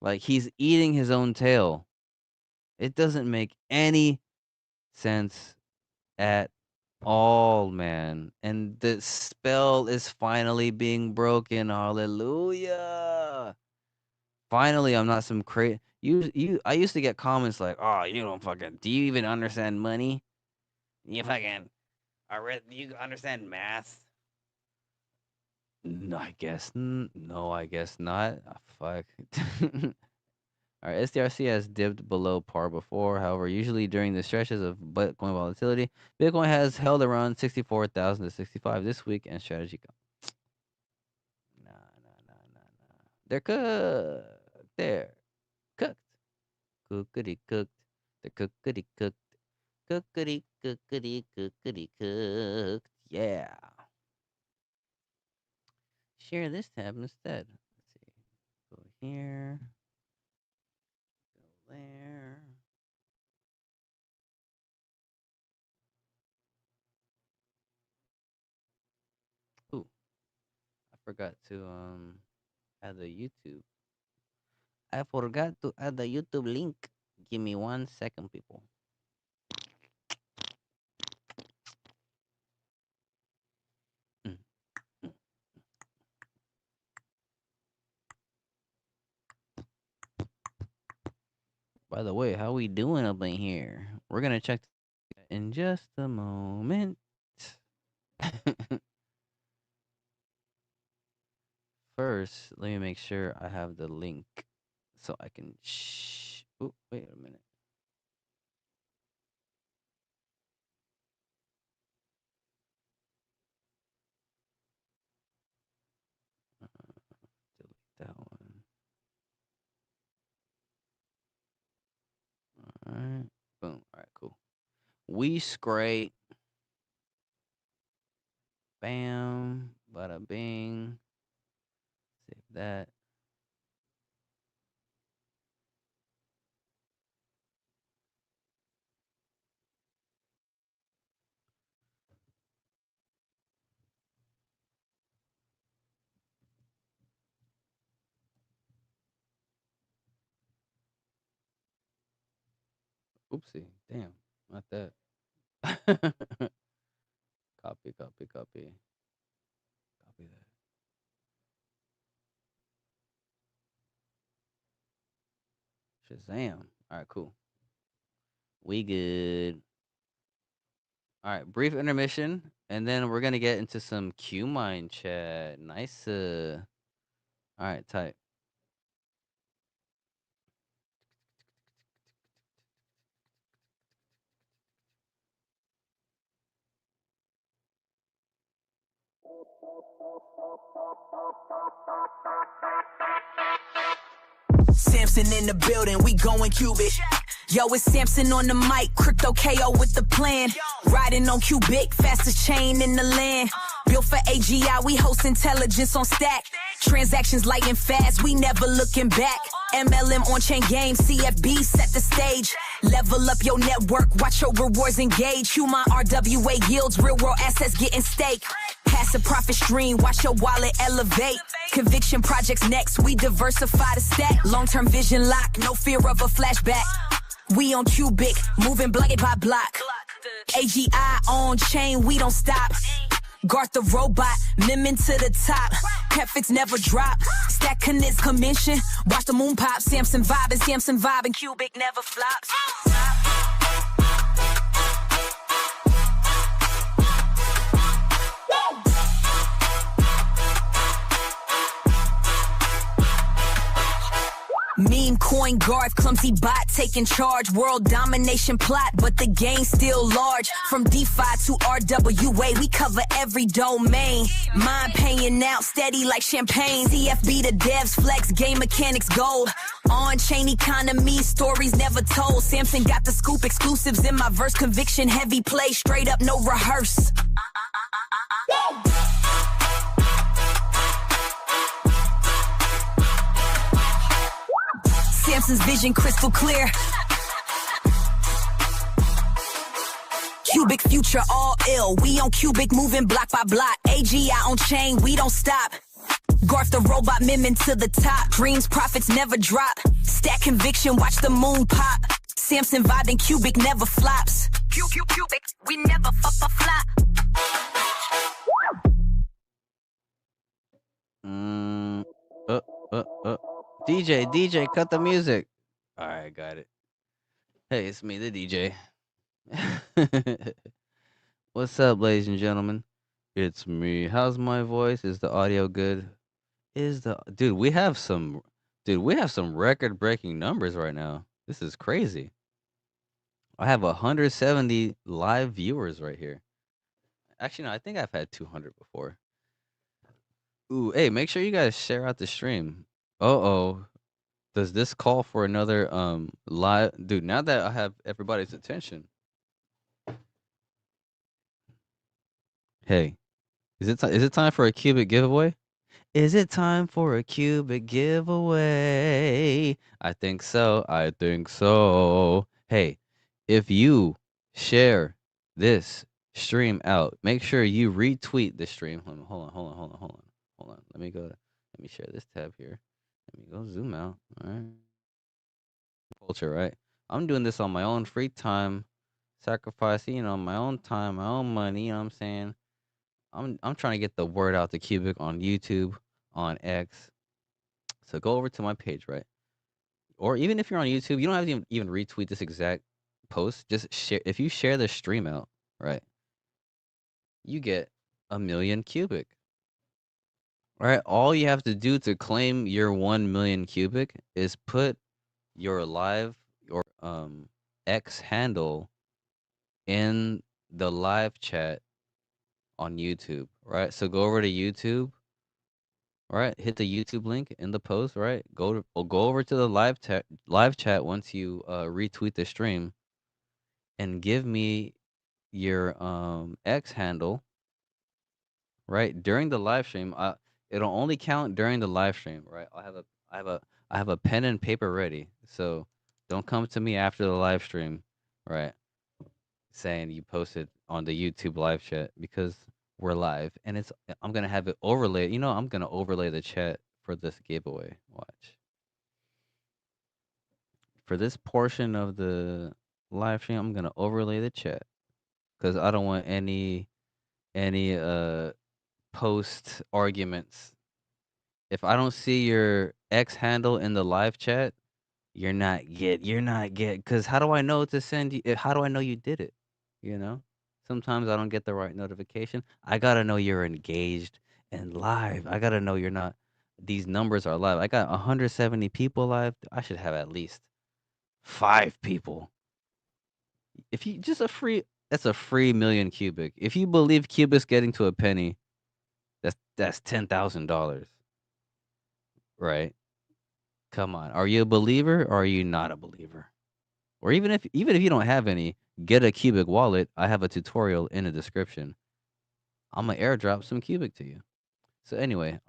A: Like he's eating his own tail. It doesn't make any sense at all, man. And the spell is finally being broken. Hallelujah. Finally, I'm not some crazy. I used to get comments like, "Oh, you don't fucking. Do you even understand money? You fucking. Do you understand math?" No, I guess. No, I guess not. Ah, fuck. All right, STRC has dipped below par before. However, usually during the stretches of Bitcoin volatility, Bitcoin has held around 64,000 to 65 this week, and strategy. Nah, nah, nah, nah, nah. They're cooked. They're cooked. Cookity cooked. They're cookity cooked. Cookity cookity cookity cooked. Yeah. Share this tab instead. Let's see. Go here. Go there. forgot to add the YouTube. I forgot to add the YouTube link. Give me 1 second, people. Mm, mm. By the way, how we doing up in here? We're gonna check in just a moment. First, let me make sure I have the link so I can. Oh, wait a minute. Delete that one. All right. Boom. All right. Cool. We scrape. Bam. Bada bing. Save that. Oopsie. Damn. Not that. Copy, copy, copy. Copy that. Shazam. All right, cool. We good. All right, brief intermission, and then we're gonna get into some Q mine chat. Nice. All right, tight.
J: Samson in the building, we going cubic. Yo, it's Samson on the mic, crypto KO with the plan. Riding on cubic, fastest chain in the land. Built for AGI, we host intelligence on stack. Transactions light and fast, we never looking back. MLM on-chain game, CFB set the stage. Level up your network, watch your rewards engage. Human RWA yields, real world assets getting stake. Passive profit stream, watch your wallet elevate. Conviction projects next, we diversify the stack. Long-term vision lock, no fear of a flashback. We on cubic, moving block by block. AGI on chain, we don't stop. Garth the robot, miming to the top. Prefix never drop. Stack connects commission. Watch the moon pop. Samson vibing. Cubic never flops. Meme coin guard, clumsy bot taking charge. World domination plot, but the game's still large. From DeFi to RWA, we cover every domain. Mind paying out, steady like champagne. CFB the devs, flex, game mechanics gold. On-chain economy, stories never told. Samson got the scoop, exclusives in my verse. Conviction, heavy play, straight up, no rehearse. Samson's vision crystal clear. Cubic future all ill. We on cubic moving block by block. AGI on chain, we don't stop. Garth the robot miming to the top. Dreams, profits never drop. Stack conviction, watch the moon pop. Samson vibing, cubic never flops. Cubic, we never flop.
A: DJ, cut the music. All right, got it. Hey, it's me, the DJ. What's up, ladies and gentlemen? It's me. How's my voice? Is the audio good? Dude, we have some record-breaking numbers right now. This is crazy. I have 170 live viewers right here. Actually, no, I think I've had 200 before. Ooh, hey, make sure you guys share out the stream. Uh-oh. Does this call for another live? Dude, now that I have everybody's attention. Hey, is it time for a cubic giveaway? Is it time for a cubic giveaway? I think so. Hey, if you share this stream out, make sure you retweet the stream. Hold Hold on. Let me go. Let me share this tab here. Let me go zoom out. All right. Culture, right? I'm doing this on my own free time, sacrificing, my own time, my own money. You know what I'm saying? I'm trying to get the word out to Cubic on YouTube, on X. So go over to my page, right? Or even if you're on YouTube, you don't have to even retweet this exact post. Just share. If you share the stream out, right, you get 1,000,000 cubic. Right? All you have to do to claim your 1,000,000 cubic is put your live or X handle in the live chat on YouTube, right? So go over to YouTube, right? Hit the YouTube link in the post, right? Go over to the live chat once you retweet the stream and give me your X handle, right? During the live stream. It'll only count during the live stream, right? I have a I have a pen and paper ready. So don't come to me after the live stream, right? Saying you posted on the YouTube live chat because we're live and I'm gonna have it overlay. I'm gonna overlay the chat for this giveaway. Watch. For this portion of the live stream, I'm gonna overlay the chat because I don't want any post arguments. If I don't see your X handle in the live chat, you're not get cuz how do I know to send you how do I know you did it? You know? Sometimes I don't get the right notification. I got to know you're engaged and live. I got to know you're not these numbers are live. I got 170 people live. I should have at least 5 people. If you just a free that's a free million cubic. If you believe Cubic's getting to a penny, that's $10,000, right? Come on. Are you a believer or are you not a believer? Or even if you don't have any, get a Cubic wallet. I have a tutorial in the description. I'm gonna airdrop some Cubic to you. So anyway,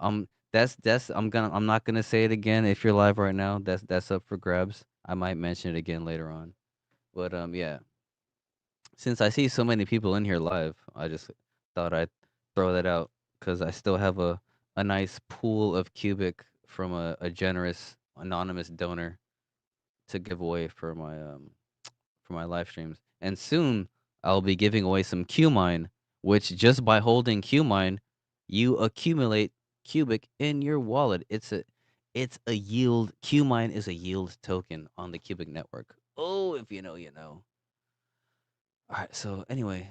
A: that's I'm not gonna say it again if you're live right now. That's up for grabs. I might mention it again later on. But yeah. Since I see so many people in here live, I just thought I'd throw that out because I still have a nice pool of Cubic from a generous anonymous donor to give away for my live streams. And soon I'll be giving away some Qmine, which just by holding Qmine, you accumulate cubic in your wallet. It's a yield. Qmine is a yield token on the Cubic network. Oh, if you know, you know. All right. So anyway,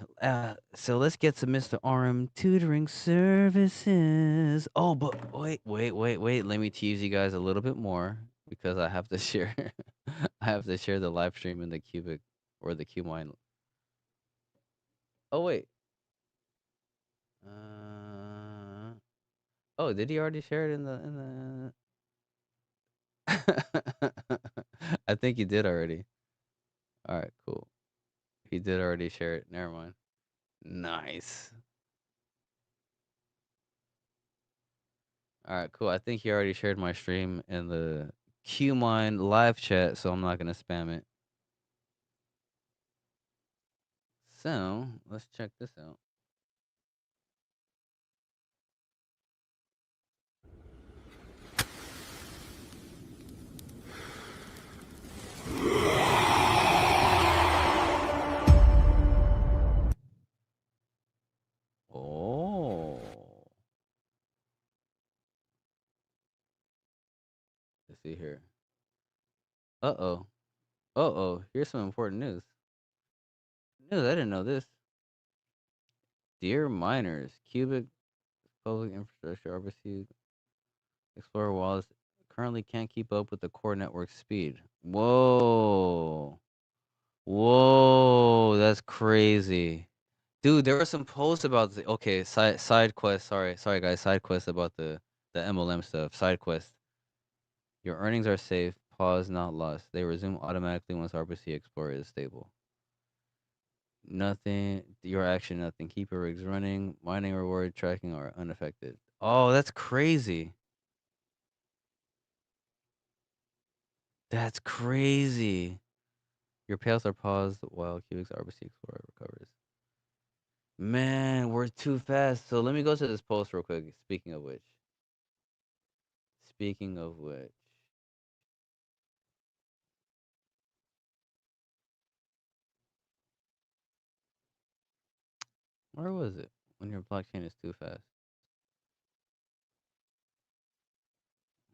A: so let's get to Mr. RM tutoring services. Oh, but wait. Let me tease you guys a little bit more because I have to share. I have to share the live stream in the Cubic or the Qmine. Oh wait. Uh. Oh, did he already share it in the? I think he did already. All right, cool. He did already share it. Never mind. Nice. All right, cool. I think he already shared my stream in the Qmine live chat, so I'm not gonna spam it. So let's check this out. Oh. Let's see here. Uh-oh. Uh-oh. Here's some important news. News, I didn't know this. Dear miners, Cubic public infrastructure overseas Explorer wallets currently can't keep up with the core network speed. Whoa. Whoa, that's crazy. Dude, there were some posts about okay, side quest, sorry guys, side quest about the MLM stuff. Side quest. Your earnings are safe, pause not lost. They resume automatically once RPC Explorer is stable. Nothing, your action, nothing. Keep your rigs running. Mining reward tracking are unaffected. Oh, that's crazy. That's crazy. Your payouts are paused while Cubic's RBC Explorer recovers. Man, we're too fast. So let me go to this post real quick. Speaking of which, Speaking of which, where was it? When your blockchain is too fast.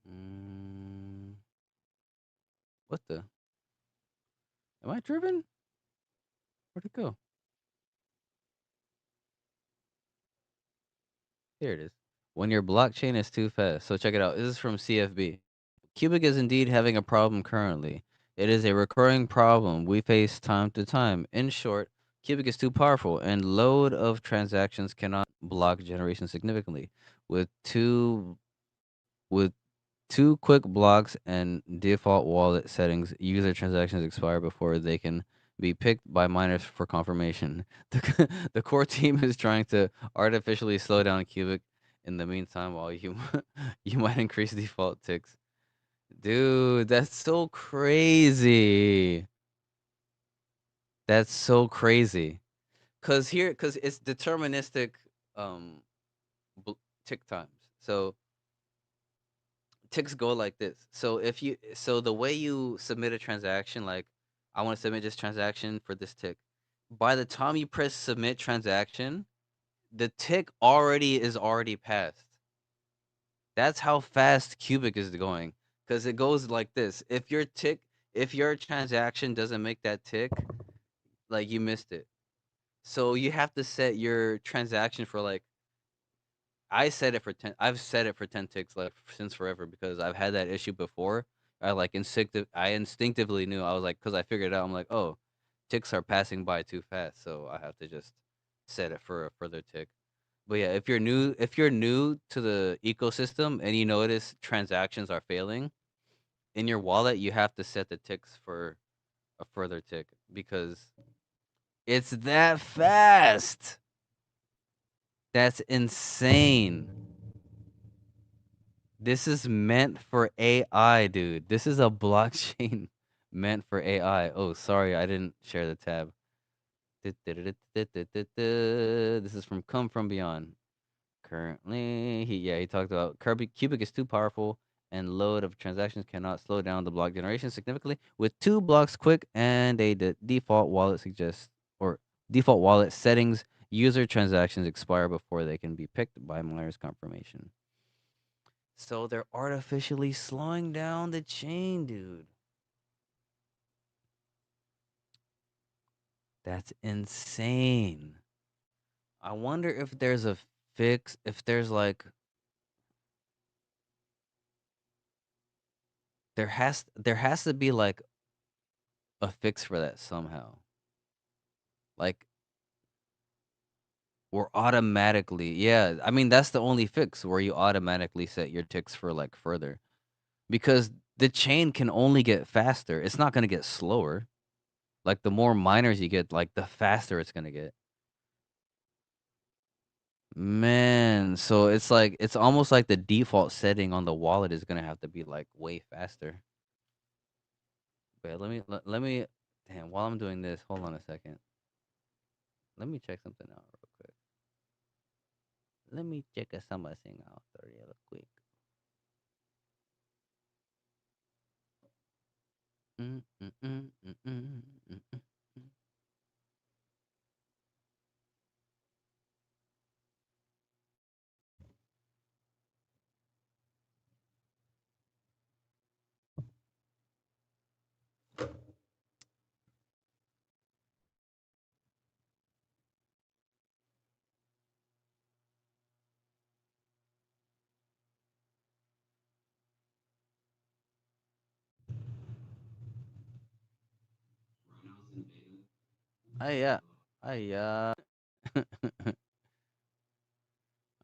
A: Mm, what the? Am I driven? Where'd it go? Here it is. When your blockchain is too fast. So check it out. This is from CFB. Cubic is indeed having a problem currently. It is a recurring problem we face time to time. In short, Cubic is too powerful and load of transactions cannot block generation significantly. With two with two quick blocks and default wallet settings, user transactions expire before they can be picked by miners for confirmation. The core team is trying to artificially slow down Cubic in the meantime while you you might increase default ticks. Dude, that's so crazy. That's so crazy. Cause it's deterministic um bl- tick times. So ticks go like this. So the way you submit a transaction, like I want to submit this transaction for this tick. By the time you press submit transaction, the tick already passed. That's how fast Cubic is going. Cause it goes like this. If your transaction doesn't make that tick, like you missed it. So you have to set your transaction for like I've set it for 10 ticks like since forever because I've had that issue before. I instinctively knew. I was like cuz I figured it out. I'm like, "Oh, ticks are passing by too fast, so I have to just set it for a further tick." But yeah, if you're new to the ecosystem and you notice transactions are failing, in your wallet you have to set the ticks for a further tick because it's that fast. That's insane. This is meant for AI, dude. This is a blockchain meant for AI. Oh, sorry, I didn't share the tab. This is from Come From Beyond. Currently, he talked about Cubic is too powerful and load of transactions cannot slow down the block generation significantly. With two blocks quick and a default wallet suggests or default wallet settings, user transactions expire before they can be picked by miners confirmation. So they're artificially slowing down the chain, dude. That's insane. I wonder if there's a fix, if there's like there has to be like a fix for that somehow. Like or automatically. Yeah, I mean that's the only fix where you automatically set your ticks for like further because the chain can only get faster. It's not going to get slower. Like the more miners you get, like the faster it's going to get. Man, so it's like it's almost like the default setting on the wallet is gonna have to be like way faster. But let me damn, while I'm doing this, hold on a second. Let me check something out real quick. Let me check something out real quick. Mm, mm, mm, mm, mm, mm, mm. Yeah. Yeah.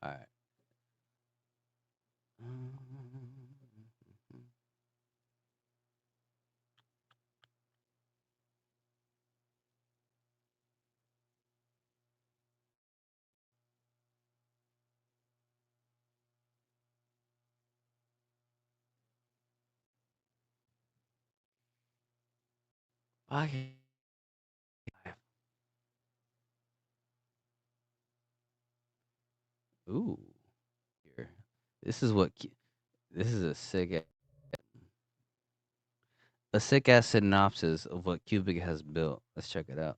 A: All right. Okay. Ooh. Here. This is what This is a sick ass synopsis of what Cubic has built. Let's check it out.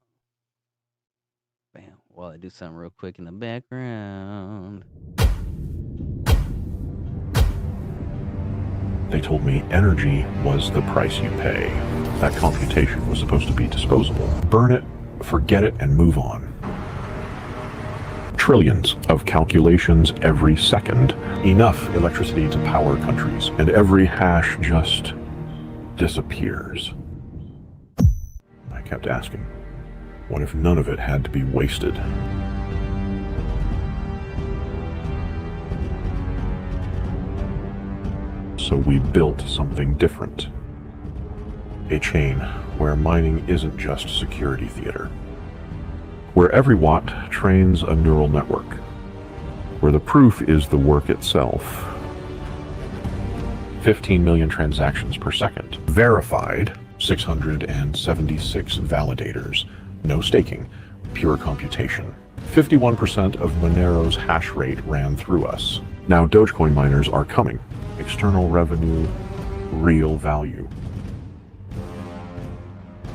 A: Bam. While I do something real quick in the background.
K: They told me energy was the price you pay. That computation was supposed to be disposable. Burn it, forget it, and move on. Trillions of calculations every second. Enough electricity to power countries. And every hash just disappears. I kept asking, what if none of it had to be wasted? So we built something different. A chain where mining isn't just security theater. Where every watt trains a neural network. Where the proof is the work itself. 15 million transactions per second. Verified 676 validators. No staking, pure computation. 51% of Monero's hash rate ran through us. Now Dogecoin miners are coming. External revenue, real value.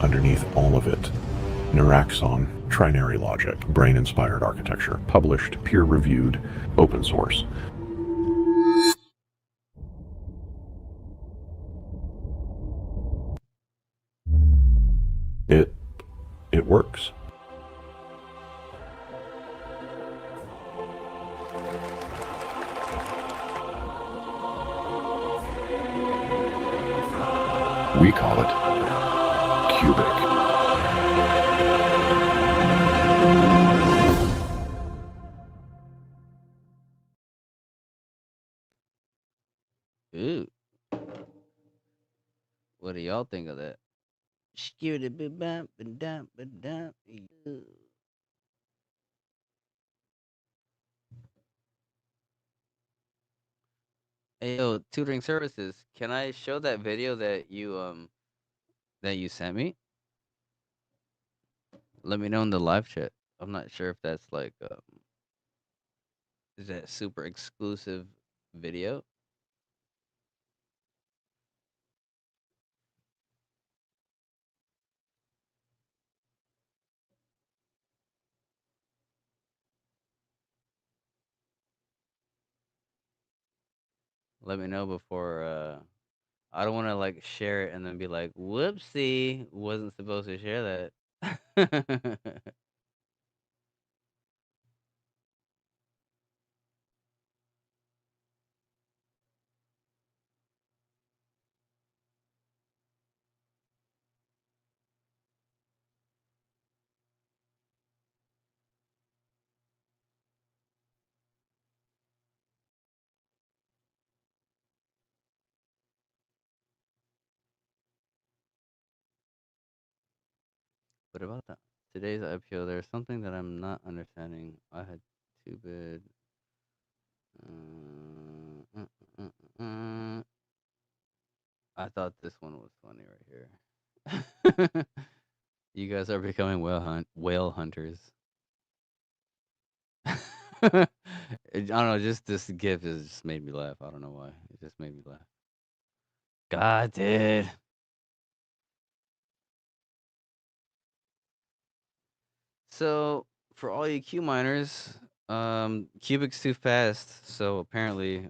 K: Underneath all of it, Naraxon, trinary logic, brain-inspired architecture, published, peer-reviewed, open source. It works. We call it Cubic.
A: Ooh. What do y'all think of that? Hey yo, tutoring services. Can I show that video that you sent me? Let me know in the live chat. I'm not sure if that's like is that super exclusive video? Let me know before I don't want to like share it and then be like, "Whoopsie, wasn't supposed to share that." What about that? Today's IPO, there's something that I'm not understanding. I had too bad. Uh, uh, uh, I thought this one was funny right here. You guys are becoming whale hunters. I don't know, just this gif has just made me laugh. I don't know why. It just made me laugh. God did. So for all you Q miners, Cubic's too fast, so apparently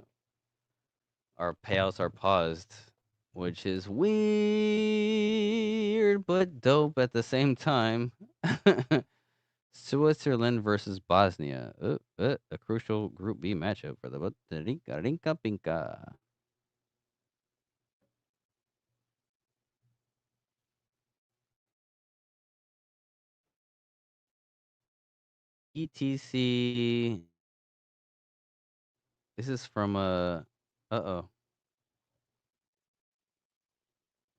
A: our payouts are paused, which is weird but dope at the same time. Switzerland versus Bosnia. A crucial Group B matchup for the Rinka Rinka Pinka. ETC. This is from uh-oh.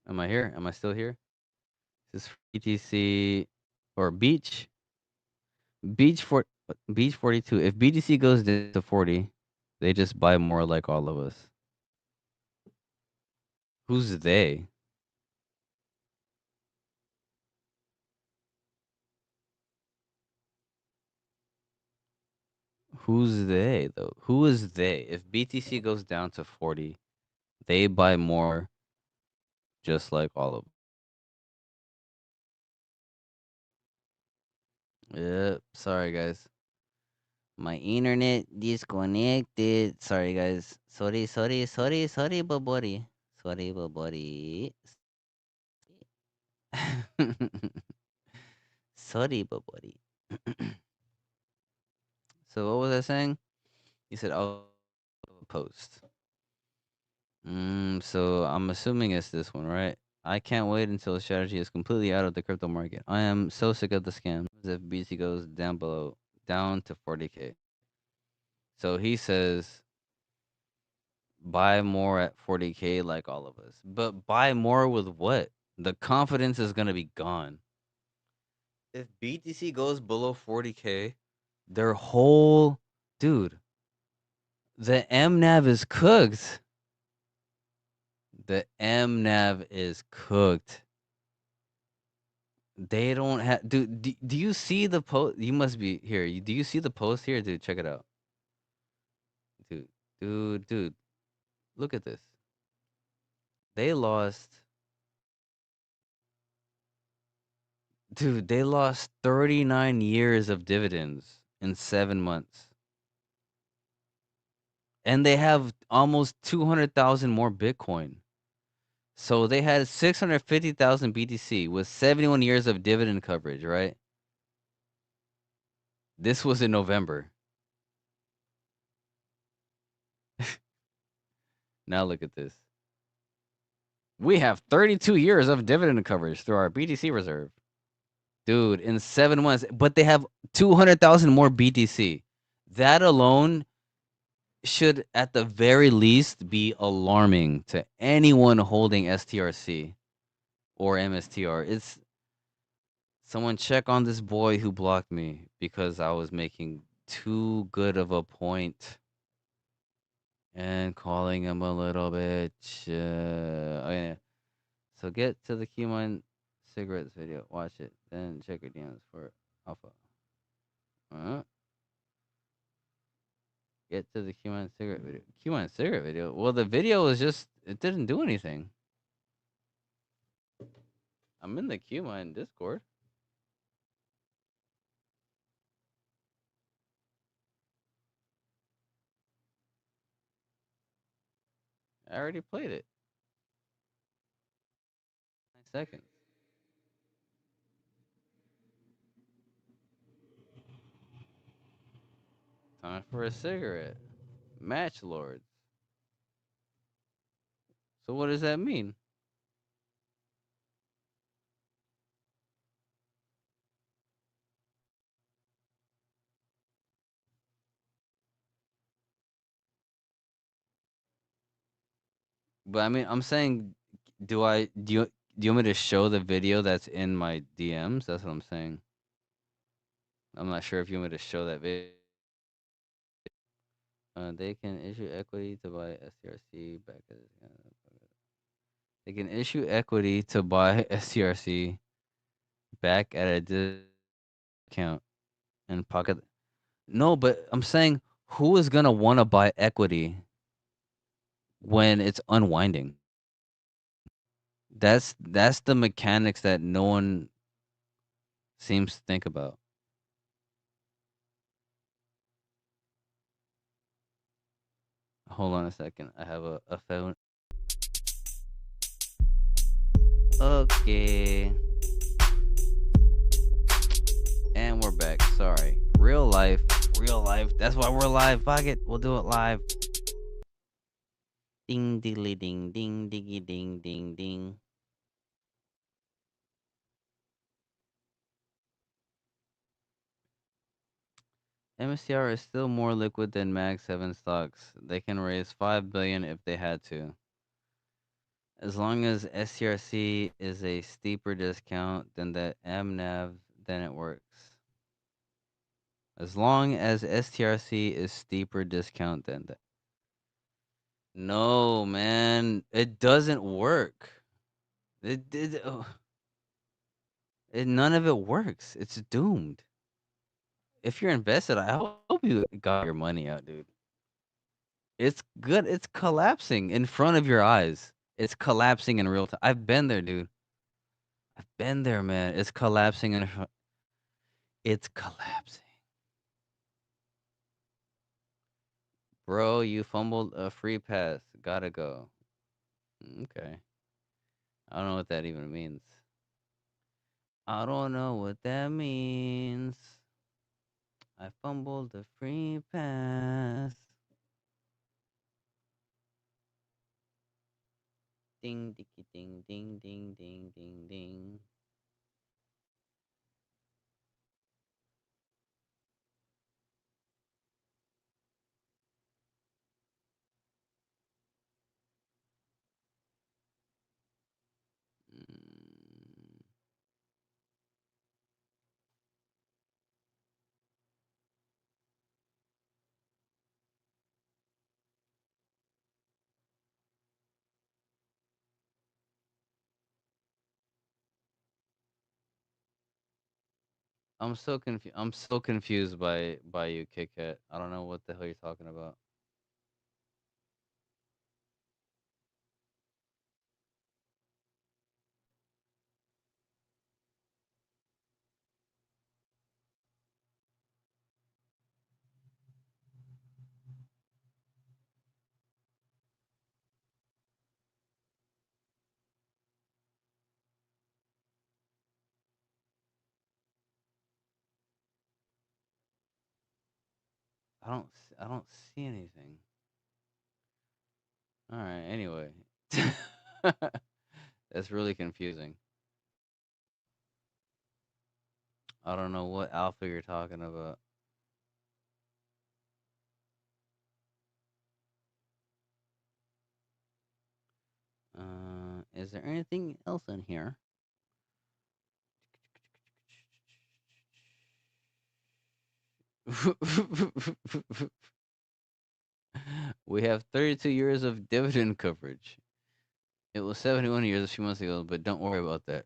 A: Am I here? Am I still here? This is ETC or Beach 42. If BTC goes down to 40, they just buy more like all of us. Who's they? Who's they though? Who is they? If BTC goes down to 40, They buy more, just like all of. Yep. Sorry, guys. My internet disconnected. Sorry, guys. Sorry, Bobori. Sorry, Bobori. Sorry, Bobori. So what was I saying? You said I'll post. So I'm assuming it's this one, right? I can't wait until the strategy is completely out of the crypto market. I am so sick of the scams. If BT goes down to 40K. So he says buy more at 40K like all of us. But buy more with what? The confidence is going to be gone. If BTC goes below 40K, their whole dude, the MNAV is cooked. The MNAV is cooked. They don't have dude, do you see the post? You must be here. Do you see the post here, dude? Check it out. Dude, look at this. They lost Dude, they lost 39 years of dividends in 7 months. And they have almost 200,000 more Bitcoin. So they had 650,000 BTC with 71 years of dividend coverage, right? This was in November. Now look at this. We have 32 years of dividend coverage through our BTC reserve. Dude, in 7 months, but they have 200,000 more BTC. That alone should at the very least be alarming to anyone holding STRC or MSTR. It's someone check on this boy who blocked me because I was making too good of a point and calling him a little bitch. Okay. So get to the Keyman cigarettes video, watch it, then check your DMs for alpha. Get to the Q1 cigarette video. Q1 cigarette video? Well, the video was just, it didn't do anything. I'm in the Q1 Discord. I already played it. 9 seconds. Time for a cigarette. Match lords. So what does that mean? But I mean, I'm saying, do you want me to show the video that's in my DMs? That's what I'm saying. I'm not sure if you want me to show that video. They can issue equity to buy STRC back at They can issue equity to buy STRC back at a discount and pocket. No, but I'm saying who is gonna want to buy equity when it's unwinding? That's the mechanics that no one seems to think about. Hold on a second. I have a phone. Okay. And we're back. Sorry. Real life. That's why we're live. Fuck it. We'll do it live. Ding diddly ding ding diggy ding ding ding. MSTR is still more liquid than Mag 7 stocks. They can raise 5 billion if they had to. As long as STRC is a steeper discount than the MNAV, then it works. As long as STRC is steeper discount than that. No, man, it doesn't work. None of it works. It's doomed. If you're invested, I hope you got your money out, dude. It's good. It's collapsing in front of your eyes. It's collapsing in real time. I've been there, dude. I've been there, man. It's collapsing in front. It's collapsing. Bro, you fumbled a free pass. Gotta go. Okay. I don't know what that even means. I don't know what that means. I fumbled a free pass. Ding, dicky, ding, ding, ding, ding, ding, ding. I'm so confused. I'm so confused by you, Kit Kat. I don't know what the hell you're talking about. I don't see anything. All right. Anyway, that's really confusing. I don't know what alpha you're talking about. Is there anything else in here? We have 32 years of dividend coverage. It was 71 years a few months ago, but don't worry about that.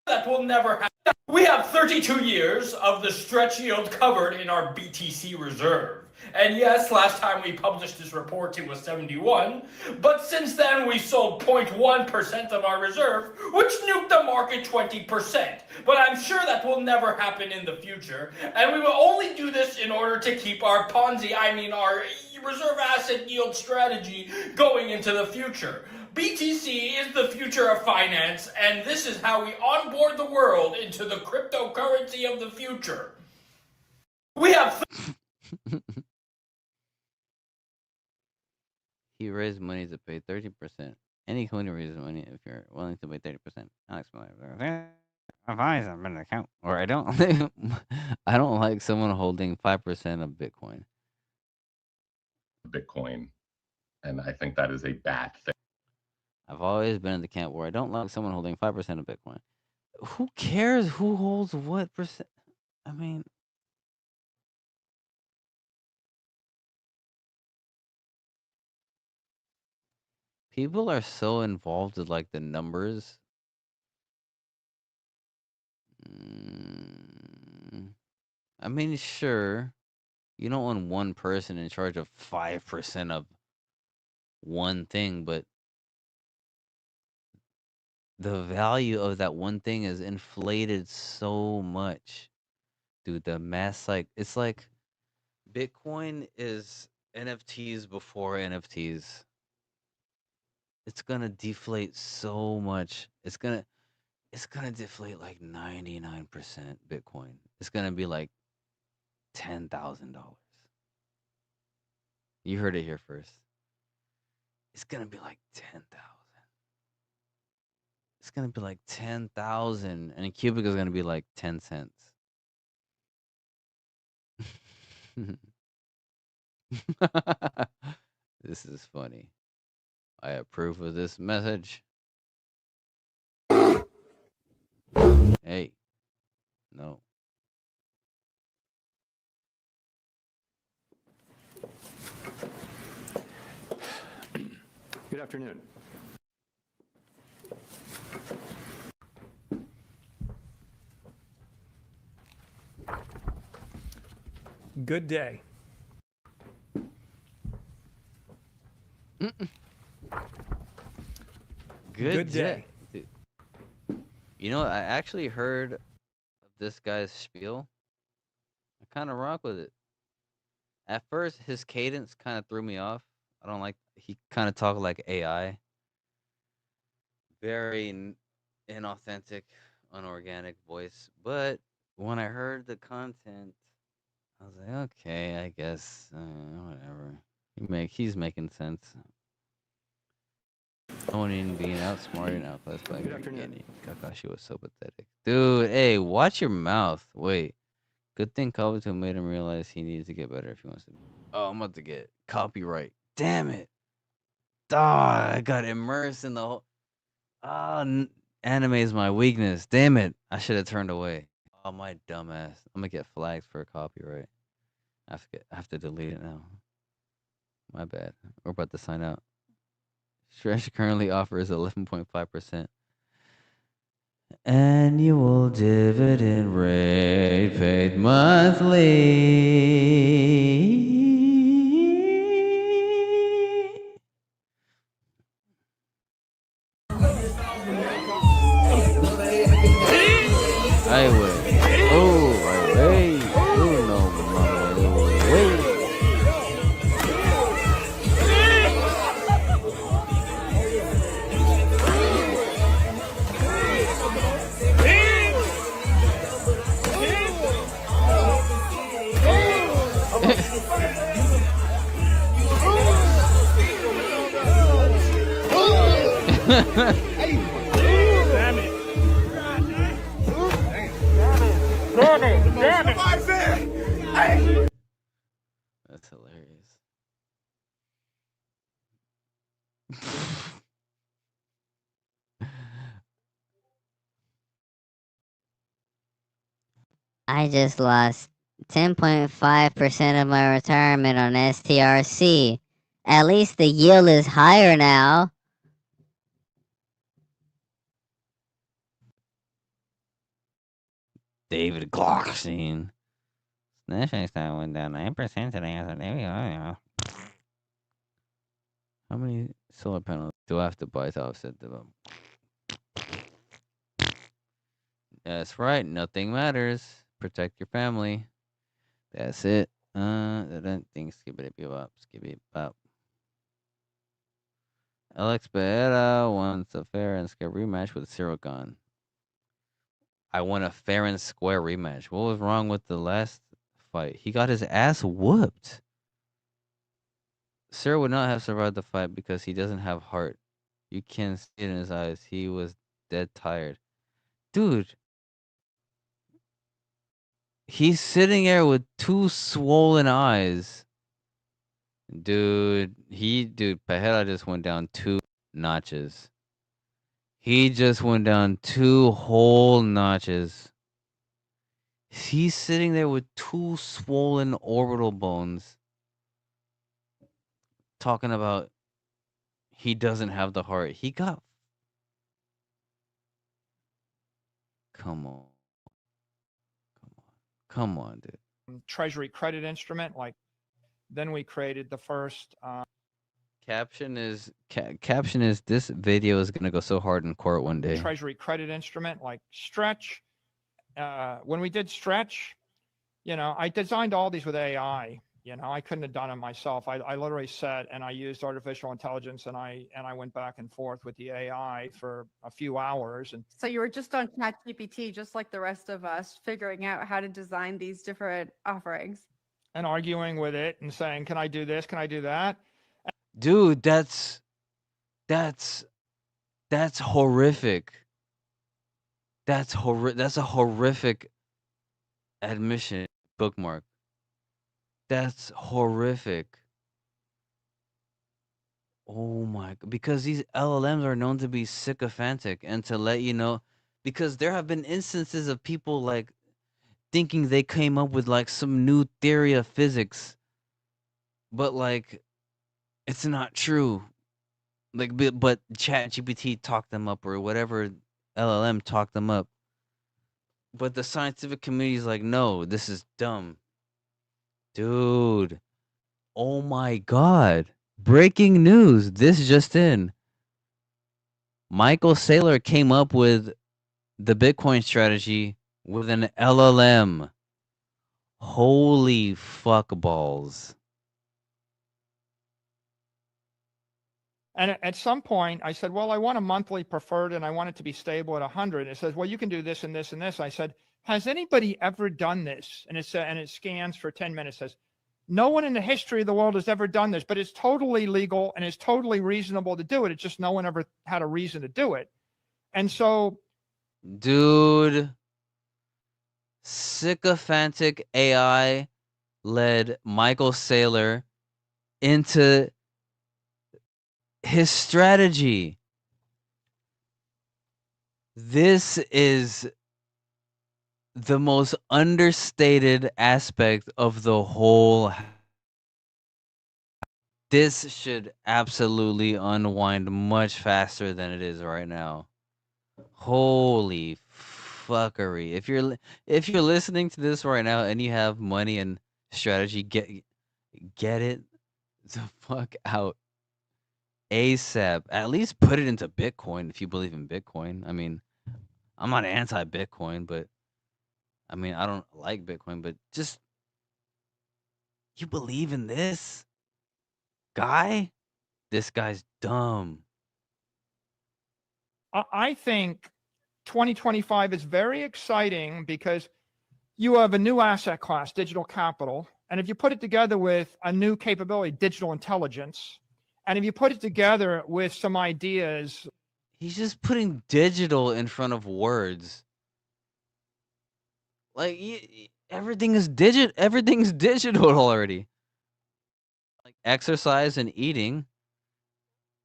L: That will never happen. We have 32 years of the stretch yield covered in our BTC reserve. And yes, last time we published this report, it was 71. But since then, we sold 0.1% of our reserve, which nuked the market 20%. But I'm sure that will never happen in the future. And we will only do this in order to keep our our reserve asset yield strategy going into the future. BTC is the future of finance, and this is how we onboard the world into the cryptocurrency of the future. We have...
A: He raised money to pay 30%. Any company raises money if you're willing to pay 30%. Alex Miller. An account. Or I don't I don't like someone holding 5% of Bitcoin.
M: Bitcoin. And I think that is a bad thing.
A: I've always been in the camp where I don't like someone holding 5% of Bitcoin. Who cares who holds what percent? I mean, people are so involved with like the numbers. I mean, sure, you don't want one person in charge of 5% of one thing, but the value of that one thing is inflated so much. Dude, the mass, like, it's like Bitcoin is NFTs before NFTs. It's gonna deflate so much. It's gonna deflate like 99% Bitcoin. It's gonna be like $10,000. You heard it here first. It's gonna be like 10,000. It's gonna be like 10,000, and a cubic is gonna be like 10 cents. This is funny. I approve of this message. Hey, no.
N: Good afternoon.
C: Good day. Good day.
A: Dude. You know, I actually heard of this guy's spiel. I kind of rock with it. At first, his cadence kind of threw me off. I don't like. He kind of talked like AI. Very inauthentic, unorganic voice. But when I heard the content, I was like, okay, I guess whatever. He's making sense. No one even being outsmarted and outclassed by Granny. Kakashi was so pathetic. Dude, hey, watch your mouth. Wait. Good thing Kabuto made him realize he needs to get better if he wants to. Oh, I'm about to get copyright. Damn it. I got immersed in the whole. Anime is my weakness. Damn it. I should have turned away. Oh, my dumbass. I'm gonna get flagged for copyright. I have to delete it now. My bad. We're about to sign out. Stretch currently offers 11.5% annual dividend rate paid monthly. I will. Oh, I will. Oh, no,
G: Damn it! Damn it!
A: That's hilarious.
B: I just lost 10.5% of my retirement on STRC. At least the yield is higher now.
A: David Glockstein. Snapchat style went down 9% today. How many solar panels do I have to buy to offset the bump? That's right. Nothing matters. Protect your family. That's it. Things skip it bop. Alex Pereira wants a fair and square rematch with Sirogon. I want a fair and square rematch. What was wrong with the last fight? He got his ass whooped. Sir would not have survived the fight because he doesn't have heart. You can see it in his eyes. He was dead tired. Dude. He's sitting there with two swollen eyes. Dude, Pajera just went down 2 notches. He just went down 2 whole notches. He's sitting there with 2 swollen orbital bones. Talking about he doesn't have the heart. He got. Come on. Come on, dude.
I: Treasury credit instrument. Then we created the first.
A: Caption is this video is gonna go so hard in court one day.
I: Treasury credit instrument like Stretch. When we did Stretch, I designed all these with AI. I couldn't have done it myself. I literally sat and I used artificial intelligence and I went back and forth with the AI for a few hours. And
N: so you were just on ChatGPT, just like the rest of us, figuring out how to design these different offerings.
I: And arguing with it and saying, can I do this? Can I do that?
A: Dude, that's horrific. That's a horrific admission bookmark. That's horrific. Oh my god, because these LLMs are known to be sycophantic and to let you know, because there have been instances of people thinking they came up with some new theory of physics, but it's not true. But ChatGPT talked them up or whatever LLM talked them up. But the scientific community is like, no, this is dumb. Dude. Oh my god. Breaking news. This just in. Michael Saylor came up with the Bitcoin strategy with an LLM. Holy fuck balls.
I: And at some point, I said, well, I want a monthly preferred and I want it to be stable at 100. It says, well, you can do this and this and this. I said, has anybody ever done this? And it scans for 10 minutes. Says, no one in the history of the world has ever done this, but it's totally legal and it's totally reasonable to do it. It's just no one ever had a reason to do it. And so,
A: dude, sycophantic AI led Michael Saylor into his strategy. This is the most understated aspect of the whole. This should absolutely unwind much faster than it is right now. Holy fuckery. If you're listening to this right now and you have money and strategy, get it the fuck out ASAP. At least put it into Bitcoin if you believe in Bitcoin. I mean, I'm not anti-Bitcoin, but I mean, I don't like Bitcoin, but just you believe in this guy? This guy's dumb.
I: I think 2025 is very exciting because you have a new asset class, digital capital. And if you put it together with a new capability, digital intelligence, and if you put it together with some ideas.
A: He's just putting digital in front of words. Like, everything's digital already. Like exercise and eating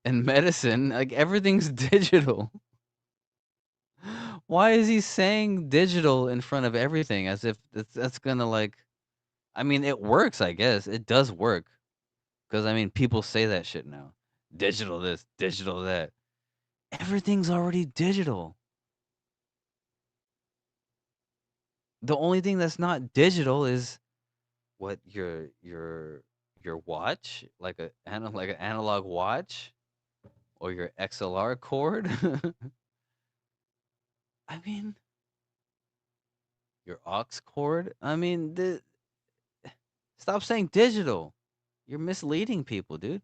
A: and medicine, like everything's digital. Why is he saying digital in front of everything as if that's gonna like, I mean, it works, I guess. It does work. Because, I mean, people say that shit now. Digital this, digital that. Everything's already digital. The only thing that's not digital is what your watch, like an analog watch, or your XLR cord. I mean, your aux cord. I mean, stop saying digital. You're misleading people, dude.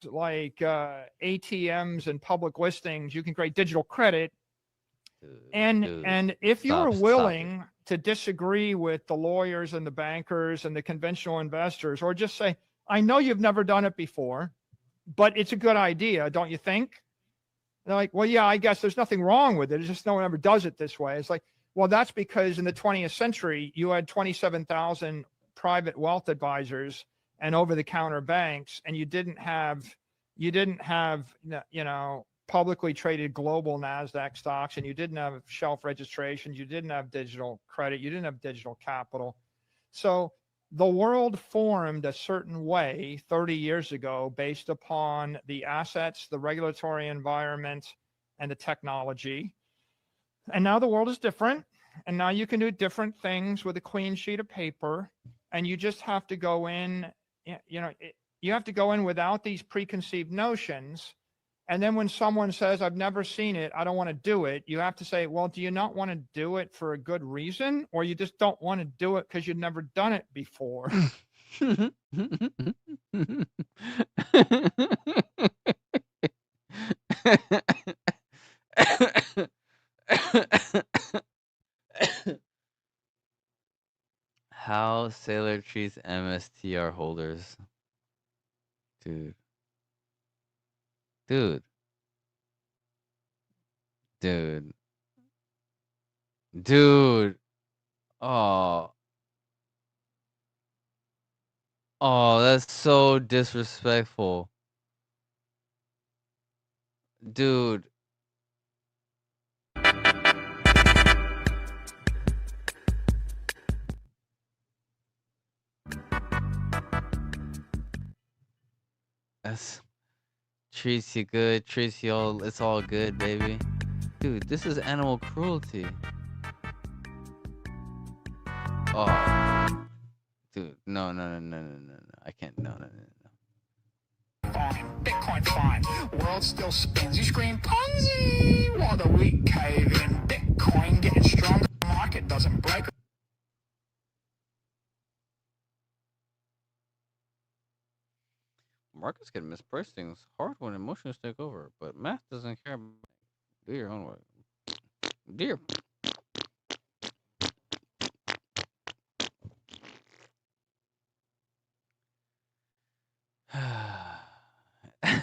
I: Like ATMs and public listings, you can create digital credit. And if you're willing to disagree with the lawyers and the bankers and the conventional investors, or just say, I know you've never done it before, but it's a good idea, don't you think? They're like, well, yeah, I guess there's nothing wrong with it. It's just no one ever does it this way. It's like, well, that's because in the 20th century, you had 27,000 private wealth advisors and over-the-counter banks, and you didn't have, publicly traded global NASDAQ stocks, and you didn't have shelf registrations, you didn't have digital credit, you didn't have digital capital. So the world formed a certain way 30 years ago based upon the assets, the regulatory environment, and the technology. And now the world is different. And now you can do different things with a clean sheet of paper. And you just have to go in, you have to go in without these preconceived notions. And then when someone says, I've never seen it, I don't want to do it, you have to say, well, do you not want to do it for a good reason? Or you just don't want to do it because you've never done it before?
A: How Saylor treats MSTR holders. Dude. Dude. Dude. Dude. Oh. Oh, that's so disrespectful. Dude. That's treats you good, treats you all, it's all good, baby. Dude, this is animal cruelty. Oh. Dude, no. I can't, no.
I: Bitcoin. Bitcoin fine. World still spins. You scream Ponzi while the weak cave in. Bitcoin getting stronger. Market doesn't break.
A: Markets can misprice things hard when emotions take over, but math doesn't care. Do your own way. Do your.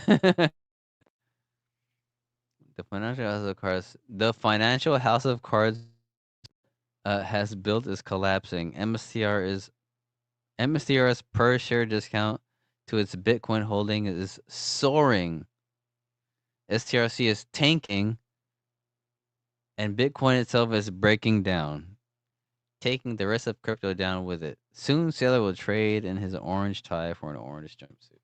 A: The financial house of cards. The financial house of cards has built is collapsing. MSTR's per share discount to its Bitcoin holding is soaring. STRC is tanking, and Bitcoin itself is breaking down, taking the rest of crypto down with it. Soon, Saylor will trade in his orange tie for an orange jumpsuit.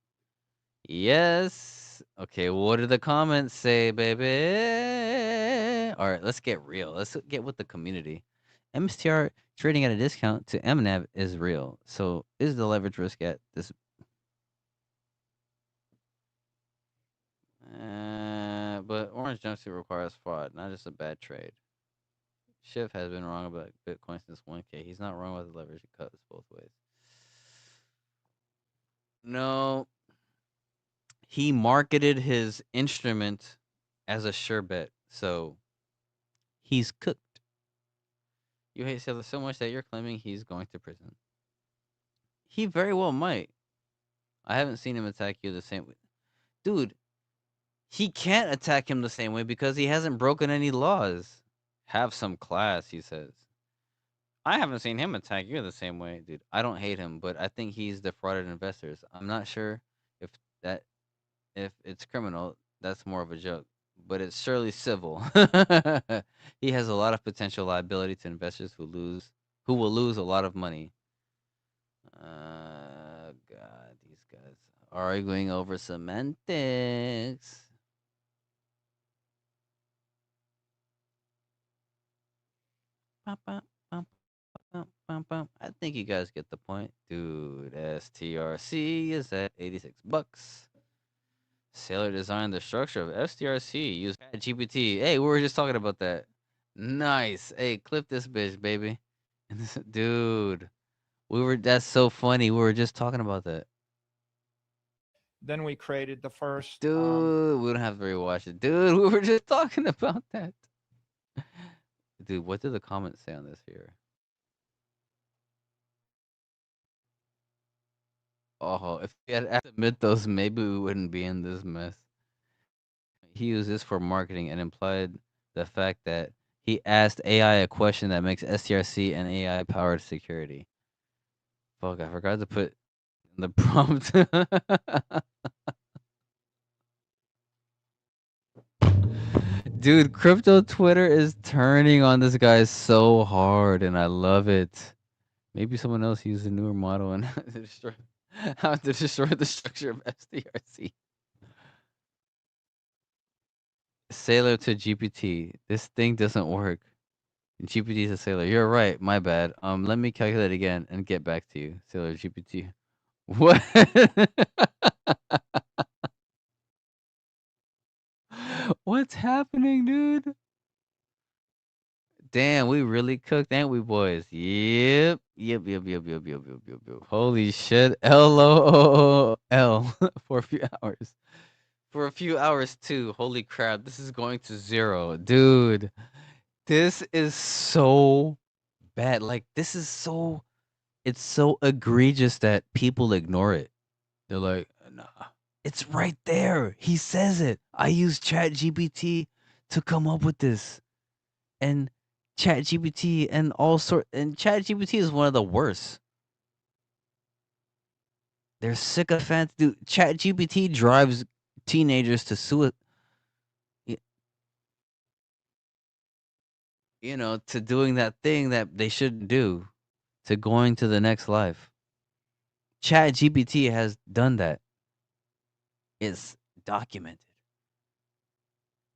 A: Yes. Okay, what do the comments say, baby? All right, let's get real. Let's get with the community. MSTR trading at a discount to MNAV is real. So, is the leverage risk at this? But orange jumpsuit requires fraud, not just a bad trade. Schiff has been wrong about Bitcoin since 1K. He's not wrong about the leverage. It cuts both ways. No. He marketed his instrument as a sure bet. So he's cooked. You hate Sailor so much that you're claiming he's going to prison. He very well might. I haven't seen him attack you the same way. Dude, he can't attack him the same way because he hasn't broken any laws. Have some class, he says. I haven't seen him attack you the same way, dude. I don't hate him, but I think he's defrauded investors. I'm not sure if it's criminal. That's more of a joke, but it's surely civil. He has a lot of potential liability to investors who will lose a lot of money. God, these guys arguing over semantics. I think you guys get the point. Dude, STRC is at 86 bucks. Saylor designed the structure of STRC. Use GPT. Hey, we were just talking about that. Nice. Hey, clip this bitch, baby. Dude, that's so funny. We were just talking about that.
I: Then we created the first.
A: Dude, we don't have to rewatch it. Dude, we were just talking about that. Dude, what did the comments say on this here? Oh, if we had to admit those, maybe we wouldn't be in this mess. He used this for marketing and implied the fact that he asked AI a question that makes STRC an AI-powered security. Fuck, I forgot to put in the prompt. Dude, crypto Twitter is turning on this guy so hard, and I love it. Maybe someone else used a newer model and how to destroy the structure of STRC. Sailor to GPT. This thing doesn't work. GPT to Sailor. You're right. My bad. Let me calculate again and get back to you. Sailor GPT. What? What's happening, dude? Damn, we really cooked, ain't we, boys? Yep. Holy shit. LOL for a few hours. For a few hours too. Holy crap. This is going to 0. Dude. This is so bad. Like, it's so egregious that people ignore it. They're like, nah. It's right there. He says it. I use ChatGPT to come up with this. And ChatGPT and ChatGPT is one of the worst. They're sycophants. Dude, ChatGPT drives teenagers to suicide. To doing that thing that they shouldn't do, to going to the next life. ChatGPT has done that. It's documented.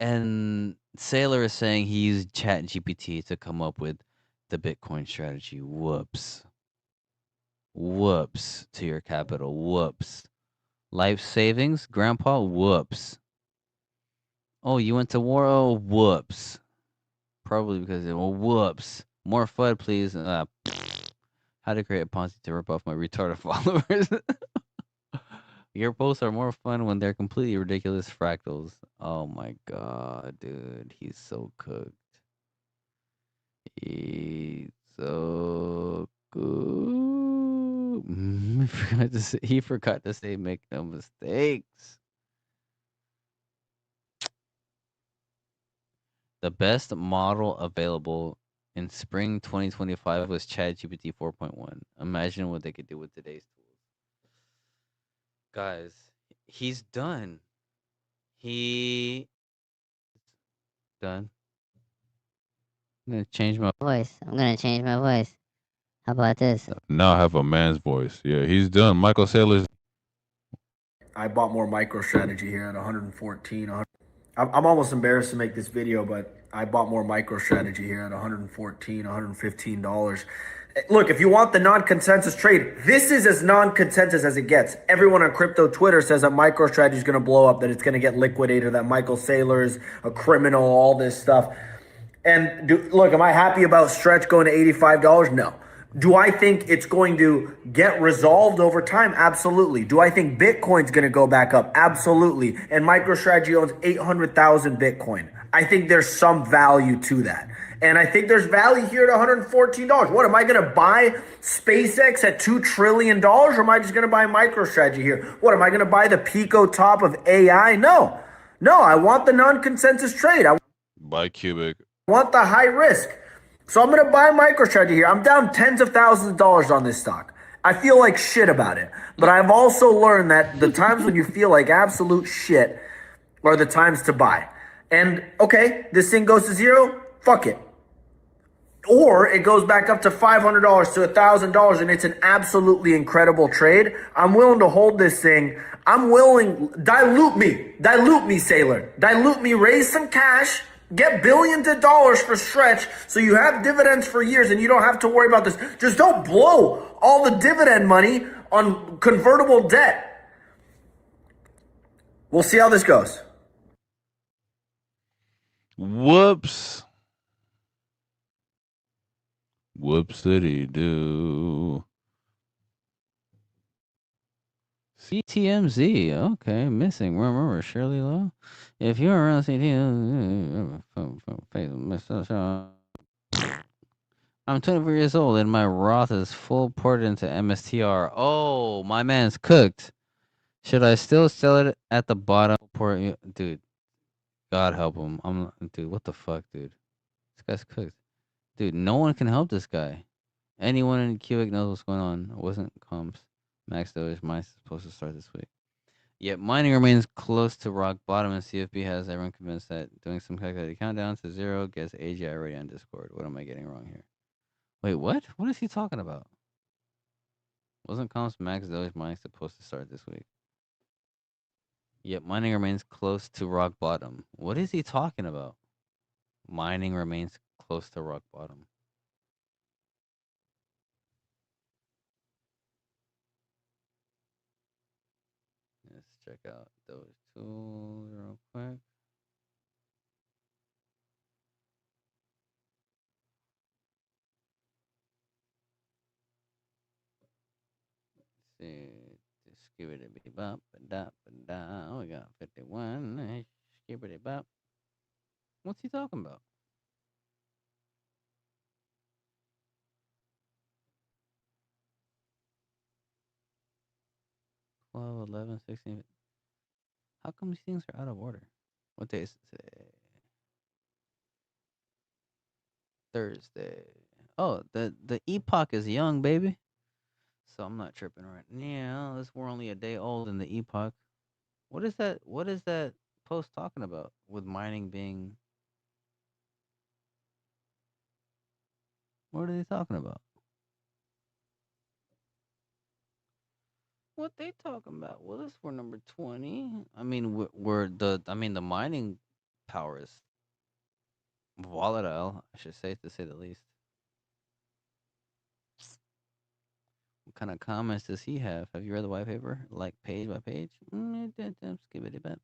A: And Saylor is saying he used ChatGPT to come up with the Bitcoin strategy. Whoops. Whoops to your capital. Whoops. Life savings, Grandpa. Whoops. Oh, you went to war. Oh, whoops. Probably because whoops. More FUD, please. How to create a Ponzi to rip off my retarded followers. Your posts are more fun when they're completely ridiculous fractals. Oh my god, dude. He's so cooked. He's so good. He forgot to say make no mistakes. The best model available in spring 2025 was ChatGPT 4.1. Imagine what they could do with today's tools. Guys, he's done. He done. I'm gonna change my
B: voice. I'm gonna change my voice. How about this?
O: Now I have a man's voice. Yeah, he's done. Michael Saylor's.
G: I bought more MicroStrategy here at 114. I'm almost embarrassed to make this video, but I bought more MicroStrategy here at 114, $115. Look, if you want the non-consensus trade, this is as non-consensus as it gets. Everyone on crypto Twitter says that MicroStrategy is going to blow up, that it's going to get liquidated, that Michael Saylor is a criminal, all this stuff. And look, am I happy about Stretch going to $85? No. Do I think it's going to get resolved over time? Absolutely. Do I think Bitcoin's going to go back up? Absolutely. And MicroStrategy owns 800,000 Bitcoin. I think there's some value to that. And I think there's value here at $114. What, am I going to buy SpaceX at $2 trillion? Or am I just going to buy MicroStrategy here? What, am I going to buy the Pico top of AI? No. No, I want the non-consensus trade. I
O: Buy Cubic.
G: want the high risk. So I'm going to buy MicroStrategy here. I'm down tens of thousands of dollars on this stock. I feel like shit about it. But I've also learned that the times when you feel like absolute shit are the times to buy. And okay, this thing goes to zero, fuck it. Or it goes back up to $500 to $1,000 and it's an absolutely incredible trade. I'm willing to hold this thing. I'm willing, dilute me, Saylor. Dilute me, raise some cash. Get billions of dollars for Stretch so you have dividends for years and you don't have to worry about this. Just don't blow all the dividend money on convertible debt. We'll see how this goes.
O: Whoops. Whoopsity doo.
A: CTMZ. Okay, missing. Remember Shirley Lowe? If you're around CTMZ, I'm 24 years old and my Roth is full ported into mstr. Oh, my man's cooked. Should I still sell it at the bottom? Dude, God help him. Dude, what the fuck, dude? This guy's cooked. Dude, no one can help this guy. Anyone in Cubic knows what's going on. It wasn't comps. Max Doge, mine's supposed to start this week. Yet mining remains close to rock bottom, and CFP has everyone convinced that doing some calculated countdown to zero gets AGI ready on Discord. What am I getting wrong here? Wait, what? What is he talking about? Wasn't comps Max Doge mining supposed to start this week? Yet mining remains close to rock bottom. What is he talking about? Mining remains close to rock bottom. Let's check out those tools real quick. Let's see. Skibbity bop, da, da. Oh, we got 51. Skibbity bop. What's he talking about? 12, 11, 16. How come these things are out of order? What day is it today? Thursday. Oh, the epoch is young, baby. So I'm not tripping right now. We're only a day old in the epoch. What is that? What is that post talking about with mining being? What are they talking about? What they talking about? Well, this we're number 20. I mean, the mining power is volatile. I should say, to say the least. kind of comments does he have? Have you read the white paper, like page by page? Skip it a bit.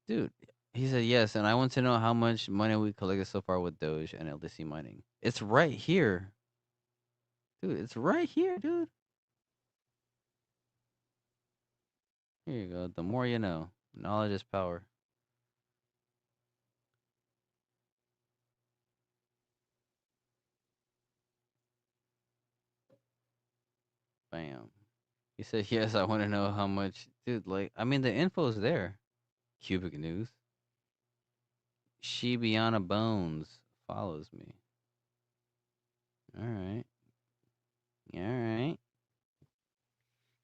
A: Dude, he said yes, and I want to know how much money we collected so far with Doge and LDC mining. It's right here. Dude, it's right here, dude. Here you go. The more you know. Knowledge is power. Bam. He said, yes, I want to know how much. Dude, like, I mean, the info's there. Cubic News. Shibiana Bones follows me. Alright. Alright.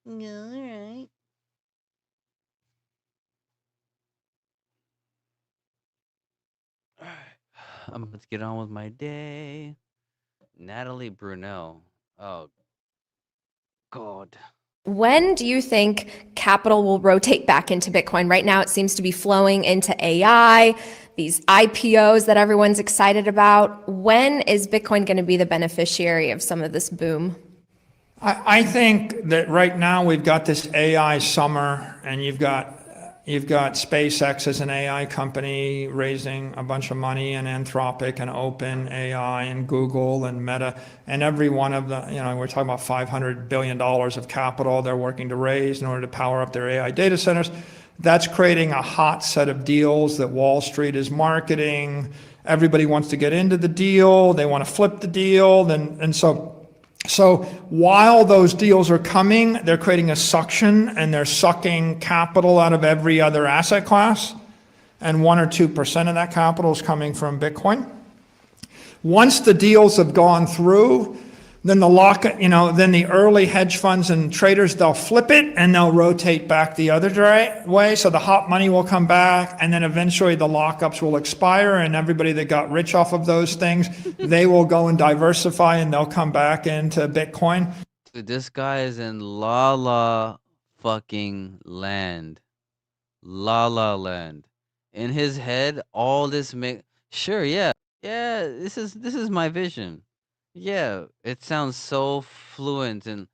A: Alright. I'm about to get on with my day. Natalie Brunel. Oh, God.
P: When do you think capital will rotate back into Bitcoin? Right now, it seems to be flowing into AI, these IPOs that everyone's excited about. When is Bitcoin going to be the beneficiary of some of this boom?
I: I think that right now we've got this AI summer, and you've got SpaceX as an AI company raising a bunch of money, and Anthropic and OpenAI and Google and Meta, and every one of the, we're talking about $500 billion of capital they're working to raise in order to power up their AI data centers. That's creating a hot set of deals that Wall Street is marketing. Everybody wants to get into the deal. They want to flip the deal. So while those deals are coming, they're creating a suction, and they're sucking capital out of every other asset class. And 1 or 2% of that capital is coming from Bitcoin. Once the deals have gone through, then then the early hedge funds and traders, they'll flip it and they'll rotate back the other way. So the hot money will come back, and then eventually the lockups will expire, and everybody that got rich off of those things, they will go and diversify, and they'll come back into Bitcoin.
A: Dude, this guy is in La La fucking land. La La land. In his head, all this sure, yeah. Yeah, this is my vision. Yeah, it sounds so fluent, and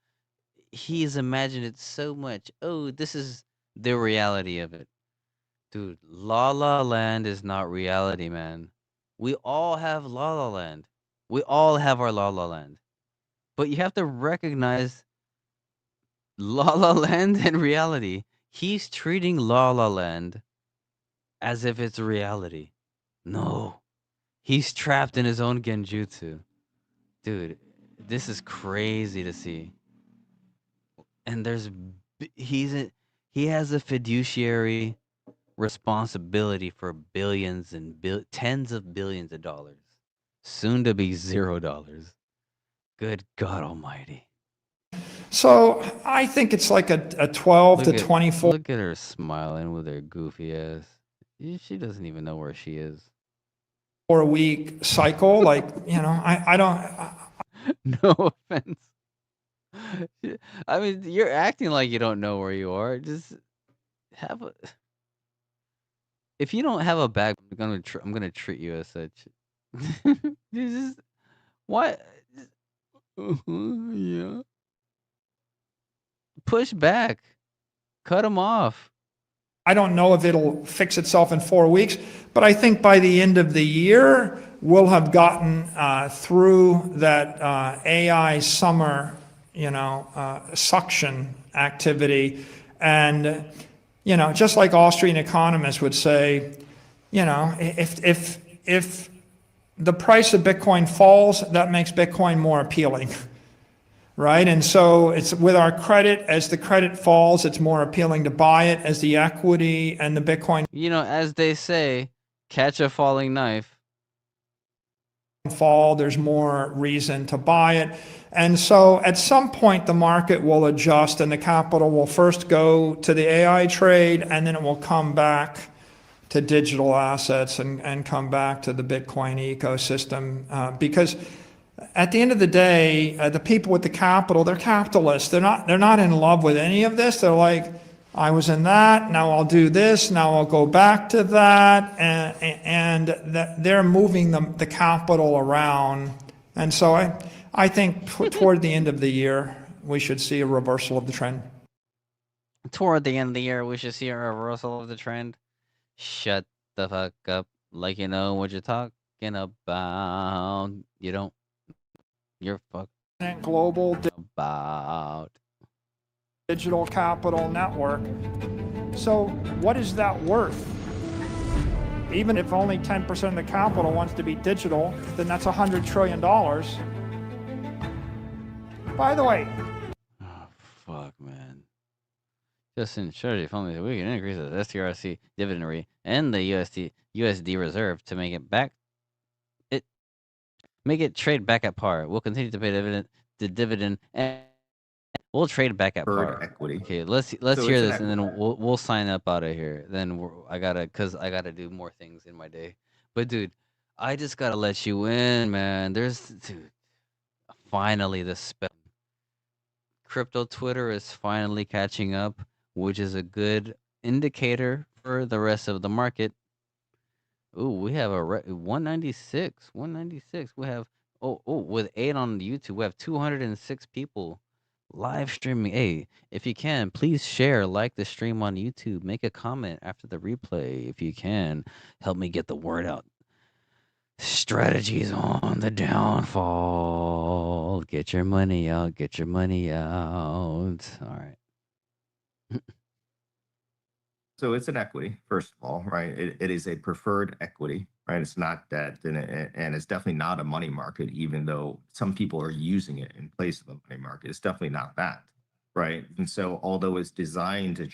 A: he's imagined it so much. Oh, this is the reality of it. Dude, La La Land is not reality, man. We all have La La Land. We all have our La La Land. But you have to recognize La La Land and reality. He's treating La La Land as if it's reality. No. He's trapped in his own genjutsu. Dude, this is crazy to see. And he has a fiduciary responsibility for billions and tens of billions of dollars, soon to be $0. Good God Almighty!
I: So I think it's like a 12 to 24.
A: Look at her smiling with her goofy ass. She doesn't even know where she is.
I: 4-week cycle, like I don't.
A: No offense. I mean, you're acting like you don't know where you are. Just have a. If you don't have a bag, I'm gonna treat you as such. Just what? Yeah. Push back. Cut them off.
I: I don't know if it'll fix itself in 4 weeks, but I think by the end of the year, we'll have gotten through that AI summer, suction activity. And, just like Austrian economists would say, if the price of Bitcoin falls, that makes Bitcoin more appealing. Right? And so it's with our credit, as the credit falls, it's more appealing to buy it. As the equity and the Bitcoin
A: as they say, catch a falling knife.
I: Fall, there's more reason to buy it. And so at some point, the market will adjust, and the capital will first go to the AI trade, and then it will come back to digital assets and come back to the Bitcoin ecosystem. Because at the end of the day, the people with the capital, they're capitalists. They're not in love with any of this. They're like, I was in that, now I'll do this, now I'll go back to that, and they're moving the capital around. And so I think toward the end of the year, we should see a reversal of the trend.
A: Toward the end of the year, we should see a reversal of the trend. Shut the fuck up, like you know what you're talking about. You don't. You're fucking
I: global
A: about
I: digital capital network. So what is that worth? Even if only 10% of the capital wants to be digital, then that's $100 trillion. By the way,
A: fuck, man. Just ensure if only we can increase the STRC dividend rate and the USD reserve to make it trade back at par. We'll continue to pay the dividend, and we'll trade back at par.
Q: Equity.
A: Okay, let's hear this, and then we'll sign up out of here. Then I gotta do more things in my day. But dude, I just gotta let you in, man. Dude, finally the spell. Crypto Twitter is finally catching up, which is a good indicator for the rest of the market. Ooh, we have a 196. 196. We have with 8 on YouTube, we have 206 people live streaming. Hey, if you can, please share, like the stream on YouTube, make a comment after the replay if you can. Help me get the word out. Strategies on the downfall. Get your money out. Get your money out. All right.
Q: So it's an equity, first of all, right? It is a preferred equity, right? It's not debt, and it's definitely not a money market, even though some people are using it in place of a money market. It's definitely not that, right? And so although it's designed to...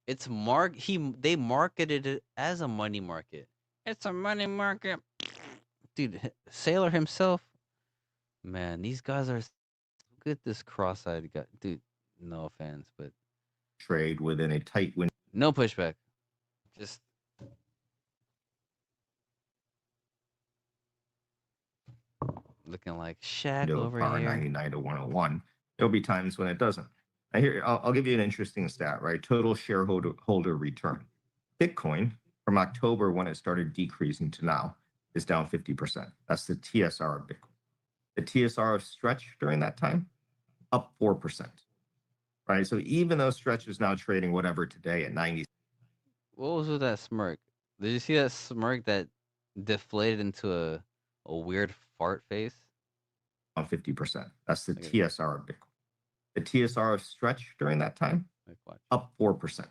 A: It's they marketed it as a money market. It's a money market. Dude, Saylor himself, man, these guys are... Look at this cross-eyed guy. Dude, no offense, but...
Q: Trade within a tight window.
A: No pushback. Just... Looking like Shaq over
Q: par
A: here.
Q: 99 to 101. There'll be times when it doesn't. I'll give you an interesting stat, right? Total shareholder return. Bitcoin from October when it started decreasing to now is down 50%. That's the TSR of Bitcoin. The TSR of Stretch during that time, up 4%. Right? So even though Stretch is now trading whatever today at 90.
A: What was with that smirk? Did you see that smirk that deflated into a weird fart face?
Q: On 50%. That's the TSR of Bitcoin. The TSR of Stretch during that time, up 4%.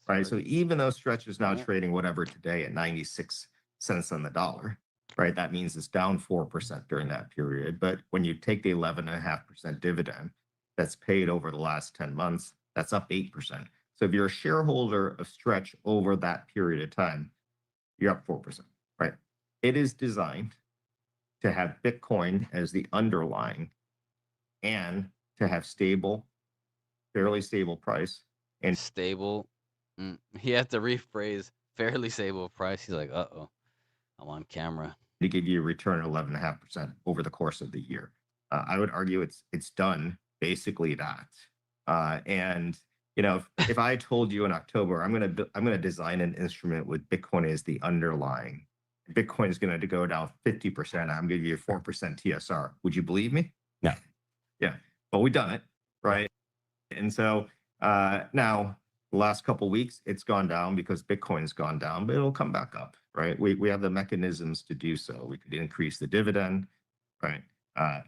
Q: Right? So even though Stretch is now trading whatever today at 96 cents on the dollar, right? That means it's down 4% during that period. But when you take the 11.5% dividend that's paid over the last 10 months, that's up 8%. So if you're a shareholder of Stretch over that period of time, you're up 4%, right? It is designed to have Bitcoin as the underlying and to have fairly stable price. And
A: stable. He had to rephrase fairly stable price. He's like, uh-oh, I'm on camera.
Q: To give you a return of 11.5% over the course of the year. I would argue it's done basically that. And you know, if I told you in October, I'm gonna design an instrument with Bitcoin as the underlying, Bitcoin is going to go down 50%. I'm going to give you a 4% TSR. Would you believe me?
H: No.
Q: Yeah, but we've done it, right? And so now the last couple of weeks, it's gone down because Bitcoin's gone down, but it'll come back up, right? We have the mechanisms to do so. We could increase the dividend, right?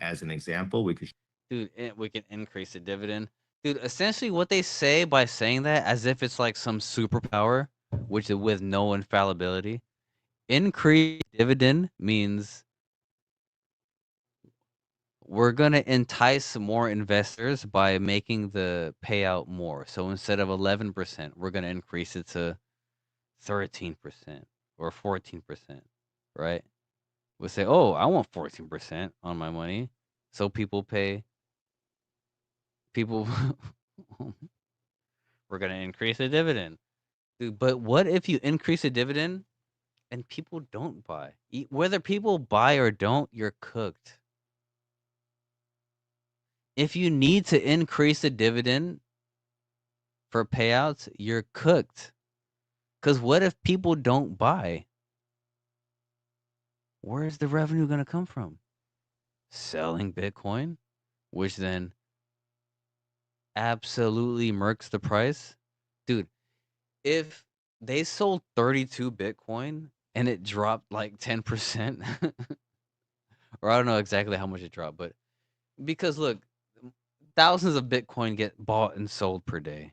Q: As an example, we could...
A: Dude, we can increase the dividend. Dude, essentially what they say by saying that, as if it's like some superpower, which is with no infallibility. Increase dividend means we're going to entice more investors by making the payout more. So instead of 11%, we're going to increase it to 13% or 14%, right? We'll say, oh, I want 14% on my money. So people pay. We're going to increase the dividend. Dude, but what if you increase the dividend and people don't buy? Whether people buy or don't, you're cooked. If you need to increase the dividend for payouts, you're cooked. Because what if people don't buy? Where's the revenue going to come from? Selling Bitcoin, which then absolutely murks the price. Dude, if they sold 32 Bitcoin and it dropped like 10%, or I don't know exactly how much it dropped, but because look, thousands of Bitcoin get bought and sold per day.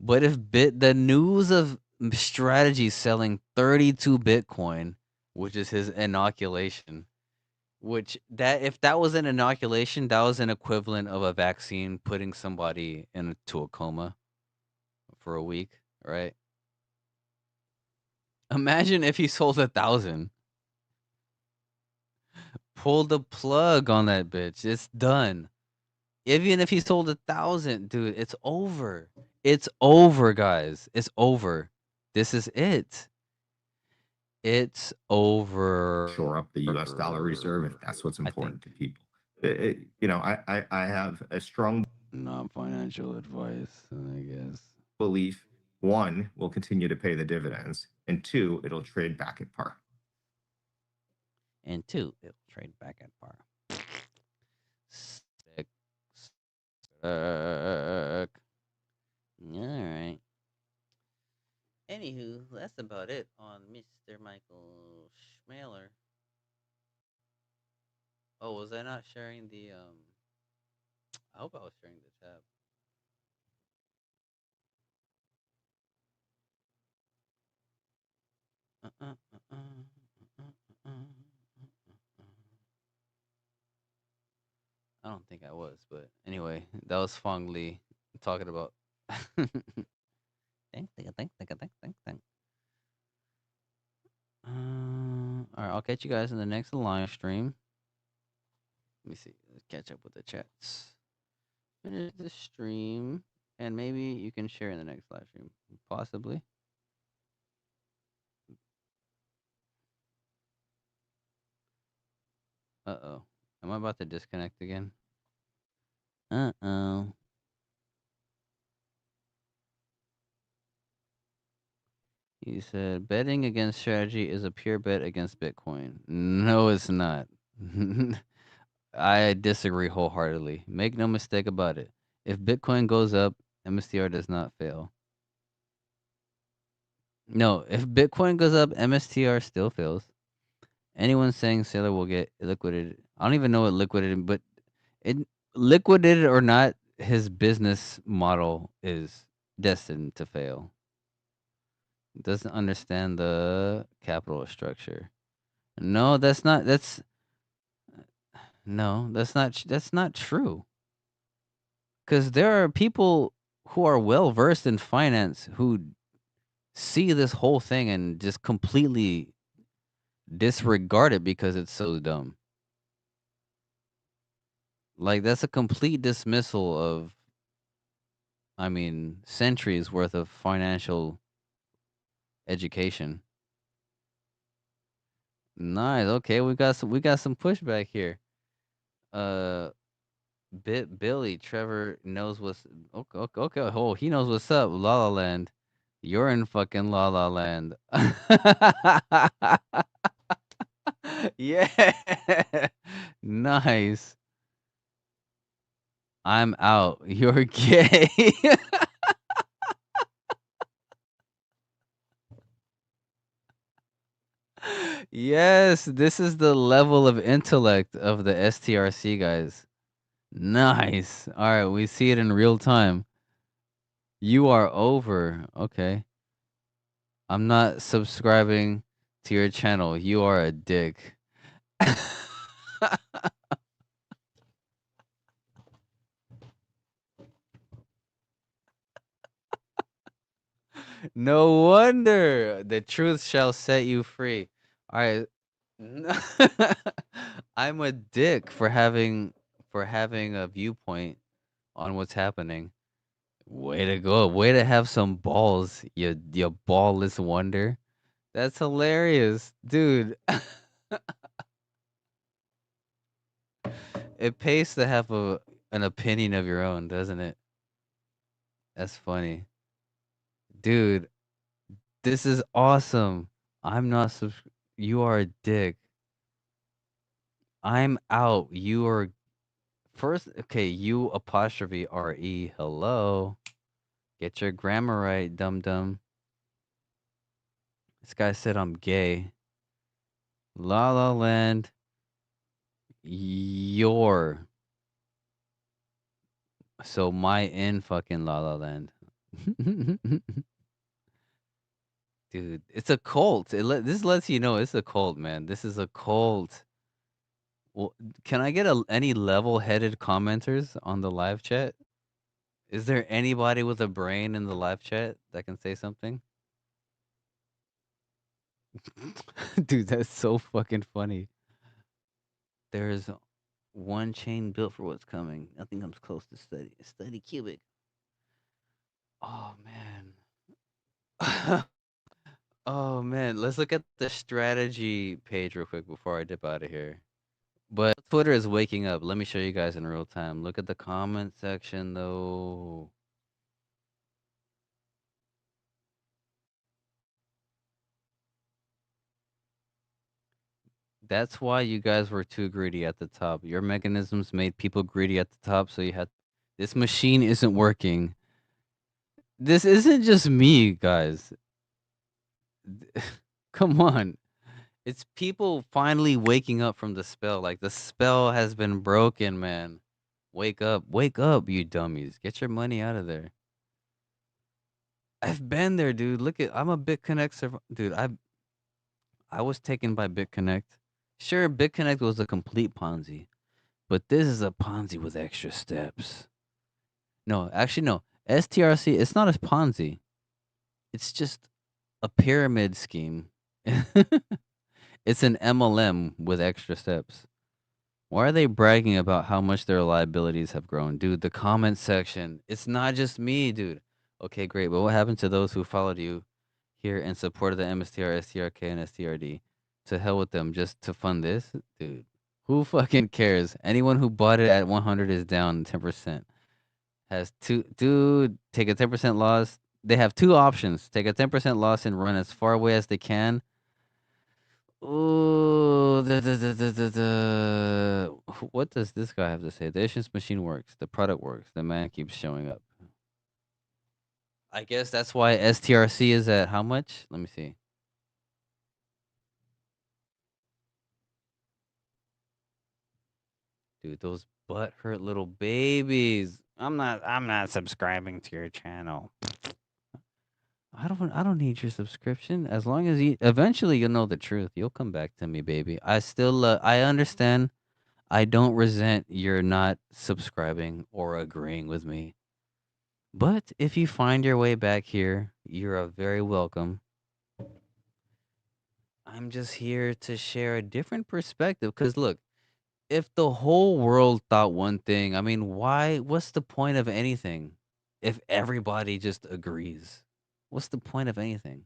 A: But if the news of Strategy selling 32 Bitcoin, which is his inoculation, which that if that was an inoculation, that was an equivalent of a vaccine putting somebody into a coma for a week, right? Imagine if he sold 1,000. Pull the plug on that bitch. It's done. Even if he sold 1,000, dude, it's over. It's over, guys. It's over. This is it. It's over.
Q: Shore up the U.S. dollar reserve if that's what's important to people. I have a strong
A: non-financial advice, I guess.
Q: belief. One, we'll continue to pay the dividends, and two, it'll trade back at par.
A: And two, it'll trade back at par. Sick. All right. Anywho, that's about it on Mr. Michael Saylor. Oh, was I not sharing the I hope I was sharing the tab. I don't think I was, but anyway, that was Fong Lee talking about. Think. All right, I'll catch you guys in the next live stream. Let me see. Let's catch up with the chats. Finish the stream, and maybe you can share in the next live stream, possibly. Uh-oh. Am I about to disconnect again? Uh-oh. He said, betting against strategy is a pure bet against Bitcoin. No, it's not. I disagree wholeheartedly. Make no mistake about it. If Bitcoin goes up, MSTR does not fail. No, if Bitcoin goes up, MSTR still fails. Anyone saying Saylor will get liquidated, I don't even know what liquidated, but it liquidated or not, his business model is destined to fail. Doesn't understand the capital structure. No, that's not true. Because there are people who are well versed in finance who see this whole thing and just completely disregard it because it's so dumb. Like, that's a complete dismissal of, I mean, centuries worth of financial education. Nice. Okay, we got some pushback here. Billy Trevor knows what's okay. Oh, he knows what's up. La La Land. You're in fucking La La Land. Yeah. Nice. I'm out. You're gay. Yes, this is the level of intellect of the STRC guys. Nice. All right, we see it in real time. You are over. Okay. I'm not subscribing to your channel. You are a dick. No wonder the truth shall set you free. All right. I'm a dick for having a viewpoint on what's happening. Way to go. Way to have some balls, you ballless wonder. That's hilarious, dude. It pays to have an opinion of your own, doesn't it? That's funny. Dude, this is awesome. I'm not you are a dick. I'm out. You are first okay, you apostrophe RE. Hello. Get your grammar right, dum dum. This guy said I'm gay. La La Land. Your. So my in fucking La La Land. Dude, it's a cult. This lets you know it's a cult, man. This is a cult. Well, can I get any level-headed commenters on the live chat? Is there anybody with a brain in the live chat that can say something? Dude, that's so fucking funny. There's one chain built for what's coming. Nothing comes close to Study Cubic. Oh man. Oh man, let's look at the strategy page real quick before I dip out of here. But Twitter is waking up. Let me show you guys in real time. Look at the comment section though. That's why you guys were too greedy at the top. Your mechanisms made people greedy at the top, so you had this machine isn't working. This isn't just me, guys. Come on. It's people finally waking up from the spell. Like the spell has been broken, man. Wake up, you dummies. Get your money out of there. I've been there, dude. Look at I'm a BitConnect dude. I was taken by BitConnect. Sure, BitConnect was a complete Ponzi, but this is a Ponzi with extra steps. No, actually no. STRC, it's not a Ponzi. It's just a pyramid scheme. It's an MLM with extra steps. Why are they bragging about how much their liabilities have grown? Dude, the comment section. It's not just me, dude. Okay, great. But what happened to those who followed you here and supported the MSTR, STRK, and STRD? To hell with them just to fund this? Dude, who fucking cares? Anyone who bought it at 100 is down 10%. Has two, dude, take a 10% loss. They have two options. Take a 10% loss and run as far away as they can. Ooh, what does this guy have to say? The issuance machine works. The product works. The man keeps showing up. I guess that's why STRC is at how much? Let me see. Dude, those butthurt little babies. I'm not subscribing to your channel. I don't need your subscription. As long as eventually you'll know the truth. You'll come back to me, baby. I still I understand. I don't resent your not subscribing or agreeing with me. But if you find your way back here, you're a very welcome. I'm just here to share a different perspective. Because look, if the whole world thought one thing, I mean, what's the point of anything if everybody just agrees? What's the point of anything?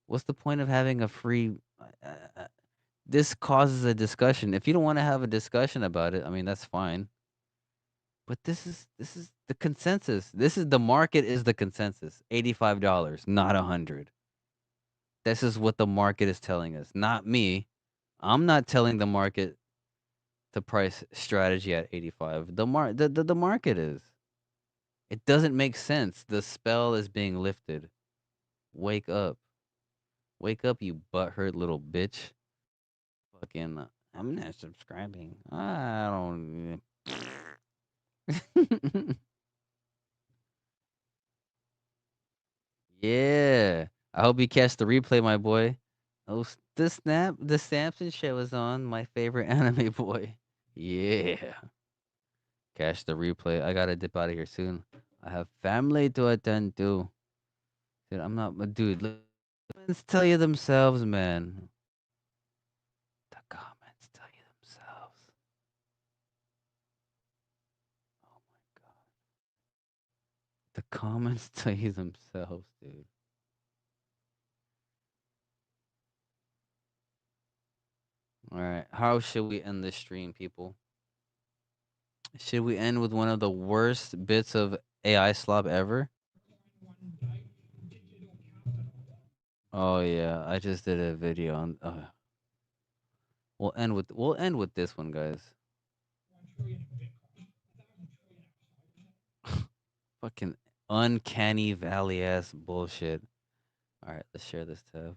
A: What's the point of having a free this causes a discussion. If you don't want to have a discussion about it, I mean, that's fine. But this is the consensus. This is the market is the consensus. $85, not 100. This is what the market is telling us, not me. I'm not telling the market to price strategy at 85. The market is. It doesn't make sense. The spell is being lifted. Wake up. Wake up, you butthurt little bitch. Fucking I'm not subscribing. I don't Yeah. I hope you catch the replay, my boy. Oh, the Samson show is on. My favorite anime boy. Yeah. Catch the replay. I gotta dip out of here soon. I have family to attend to. Dude, I'm not. Dude, let's tell you themselves, man. The comments tell you themselves. Oh my god. The comments tell you themselves, dude. All right. How should we end this stream, people? Should we end with one of the worst bits of AI slop ever? Oh yeah, I just did a video on. We'll end with this one, guys. Fucking uncanny valley ass bullshit. All right, let's share this tab.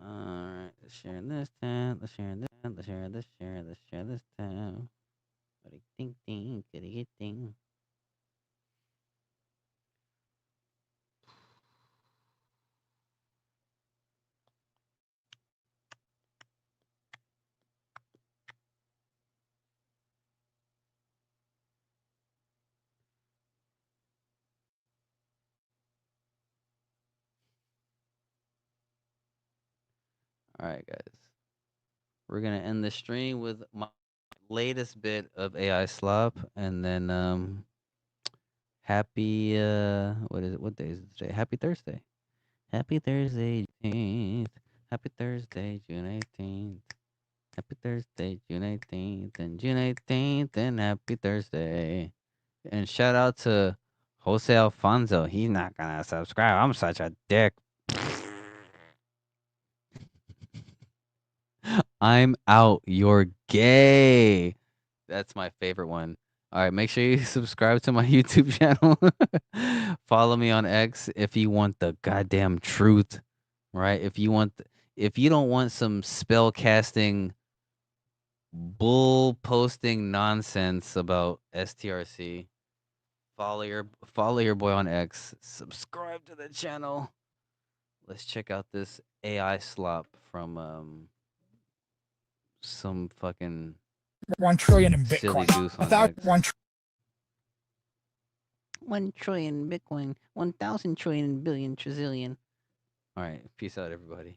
A: All right, let's share this tab. Let's share this. Let's share this. Let's share this tab. Ding ding, ding ding. All right, guys. We're gonna end the stream with my latest bit of AI slop, and then happy what is it? What day is it today? Happy Thursday. Happy Thursday, 18th. Happy Thursday, June 18th. Happy Thursday, June 18th, and June 18th, and happy Thursday. And shout out to Jose Alfonso. He's not gonna subscribe. I'm such a dick. I'm out. You're gay. That's my favorite one. All right, make sure you subscribe to my YouTube channel. Follow me on X if you want the goddamn truth, right? If you don't want some spell casting bull posting nonsense about STRC, follow your boy on X. Subscribe to the channel. Let's check out this AI slop from some fucking
R: 1 trillion in
A: silly
R: Bitcoin.
A: goose on X.
B: 1 trillion Bitcoin, 1,000 trillion billion trillion.
A: All right, peace out, everybody.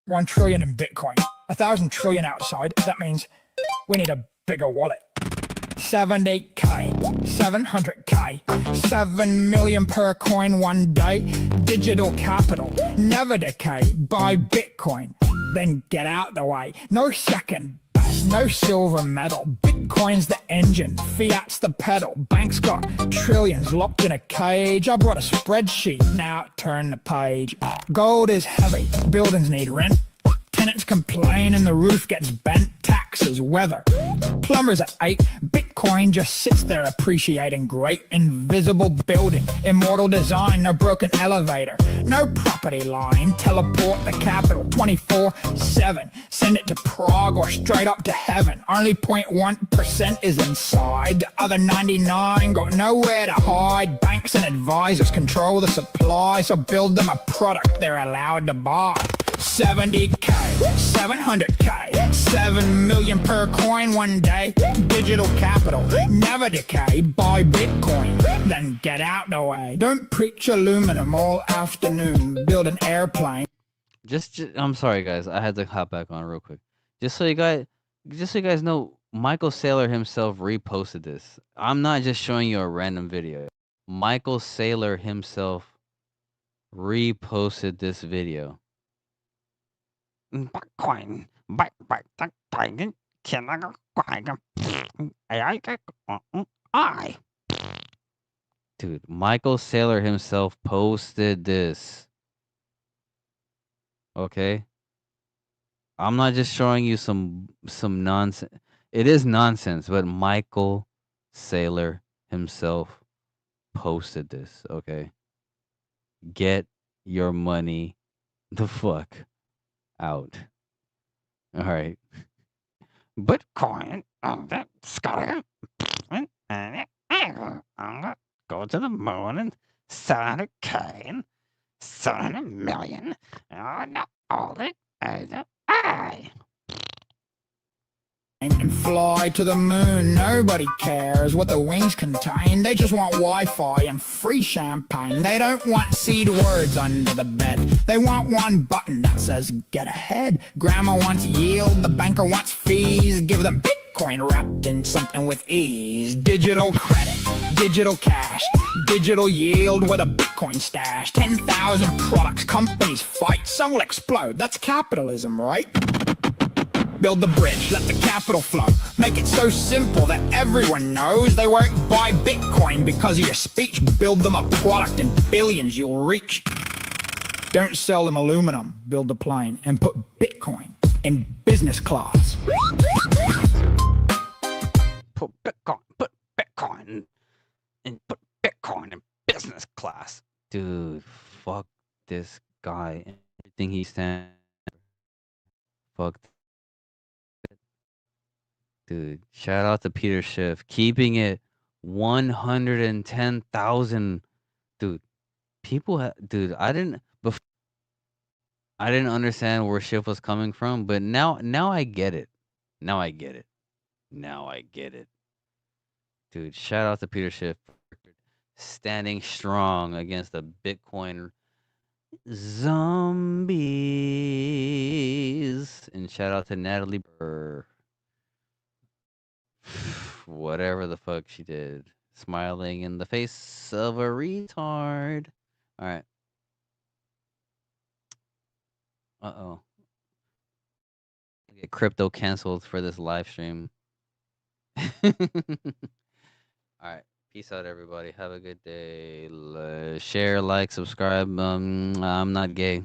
R: 1 trillion in Bitcoin, 1,000 trillion outside. That means we need a bigger wallet. 70K, 700K, 7 million per coin one day. Digital capital, never decay. Buy Bitcoin, then get out the way. No second best, no silver medal. Bitcoin's the engine, fiat's the pedal. Banks got trillions locked in a cage. I brought a spreadsheet, now turn the page. Gold is heavy, buildings need rent. Tenants complain and the roof gets bent. Taxes, weather, plumbers at 8. Bitcoin just sits there appreciating great. Invisible building, immortal design. No broken elevator, no property line. Teleport the capital 24/7. Send it to Prague or straight up to heaven. Only 0.1% is inside. The other 99 got nowhere to hide. Banks and advisors control the supply, so build them a product they're allowed to buy. 70K, 700K, 7 million per coin one day. Digital capital, never decay. Buy Bitcoin, then get out the way. Don't preach aluminum all afternoon. Build an airplane.
A: I'm sorry, guys. I had to hop back on real quick. Just so you guys know, Michael Saylor himself reposted this. I'm not just showing you a random video. Michael Saylor himself reposted this video. Bitcoin, dude, Michael Saylor himself posted this. Okay, I'm not just showing you some nonsense. It is nonsense, but Michael Saylor himself posted this. Okay, get your money the fuck out. All right. Bitcoin, go to the moon and 700K and 700 million. All it
R: and fly to the moon. Nobody cares what the wings contain. They just want Wi-Fi and free champagne. They don't want seed words under the bed. They want one button that says get ahead. Grandma wants yield, the banker wants fees. Give them Bitcoin wrapped in something with ease. Digital credit, digital cash, digital yield with a Bitcoin stash. 10,000 products, companies fight, some will explode. That's capitalism, right? Build the bridge, let the capital flow. Make it so simple that everyone knows they won't buy Bitcoin because of your speech. Build them a product in billions you'll reach. Don't sell them aluminum, build a plane and put Bitcoin in business class.
A: Put Bitcoin in business class. Dude, fuck this guy and everything he stands for. Fuck. Dude, shout out to Peter Schiff, keeping it 110,000. Dude, dude, I didn't understand where Schiff was coming from, but now I get it. Now I get it. Dude, shout out to Peter Schiff, standing strong against the Bitcoin zombies. And shout out to Natalie Burr. Whatever the fuck she did. Smiling in the face of a retard. All right. Uh-oh. Get crypto canceled for this live stream. All right. Peace out, everybody. Have a good day. Share, like, subscribe. I'm not gay.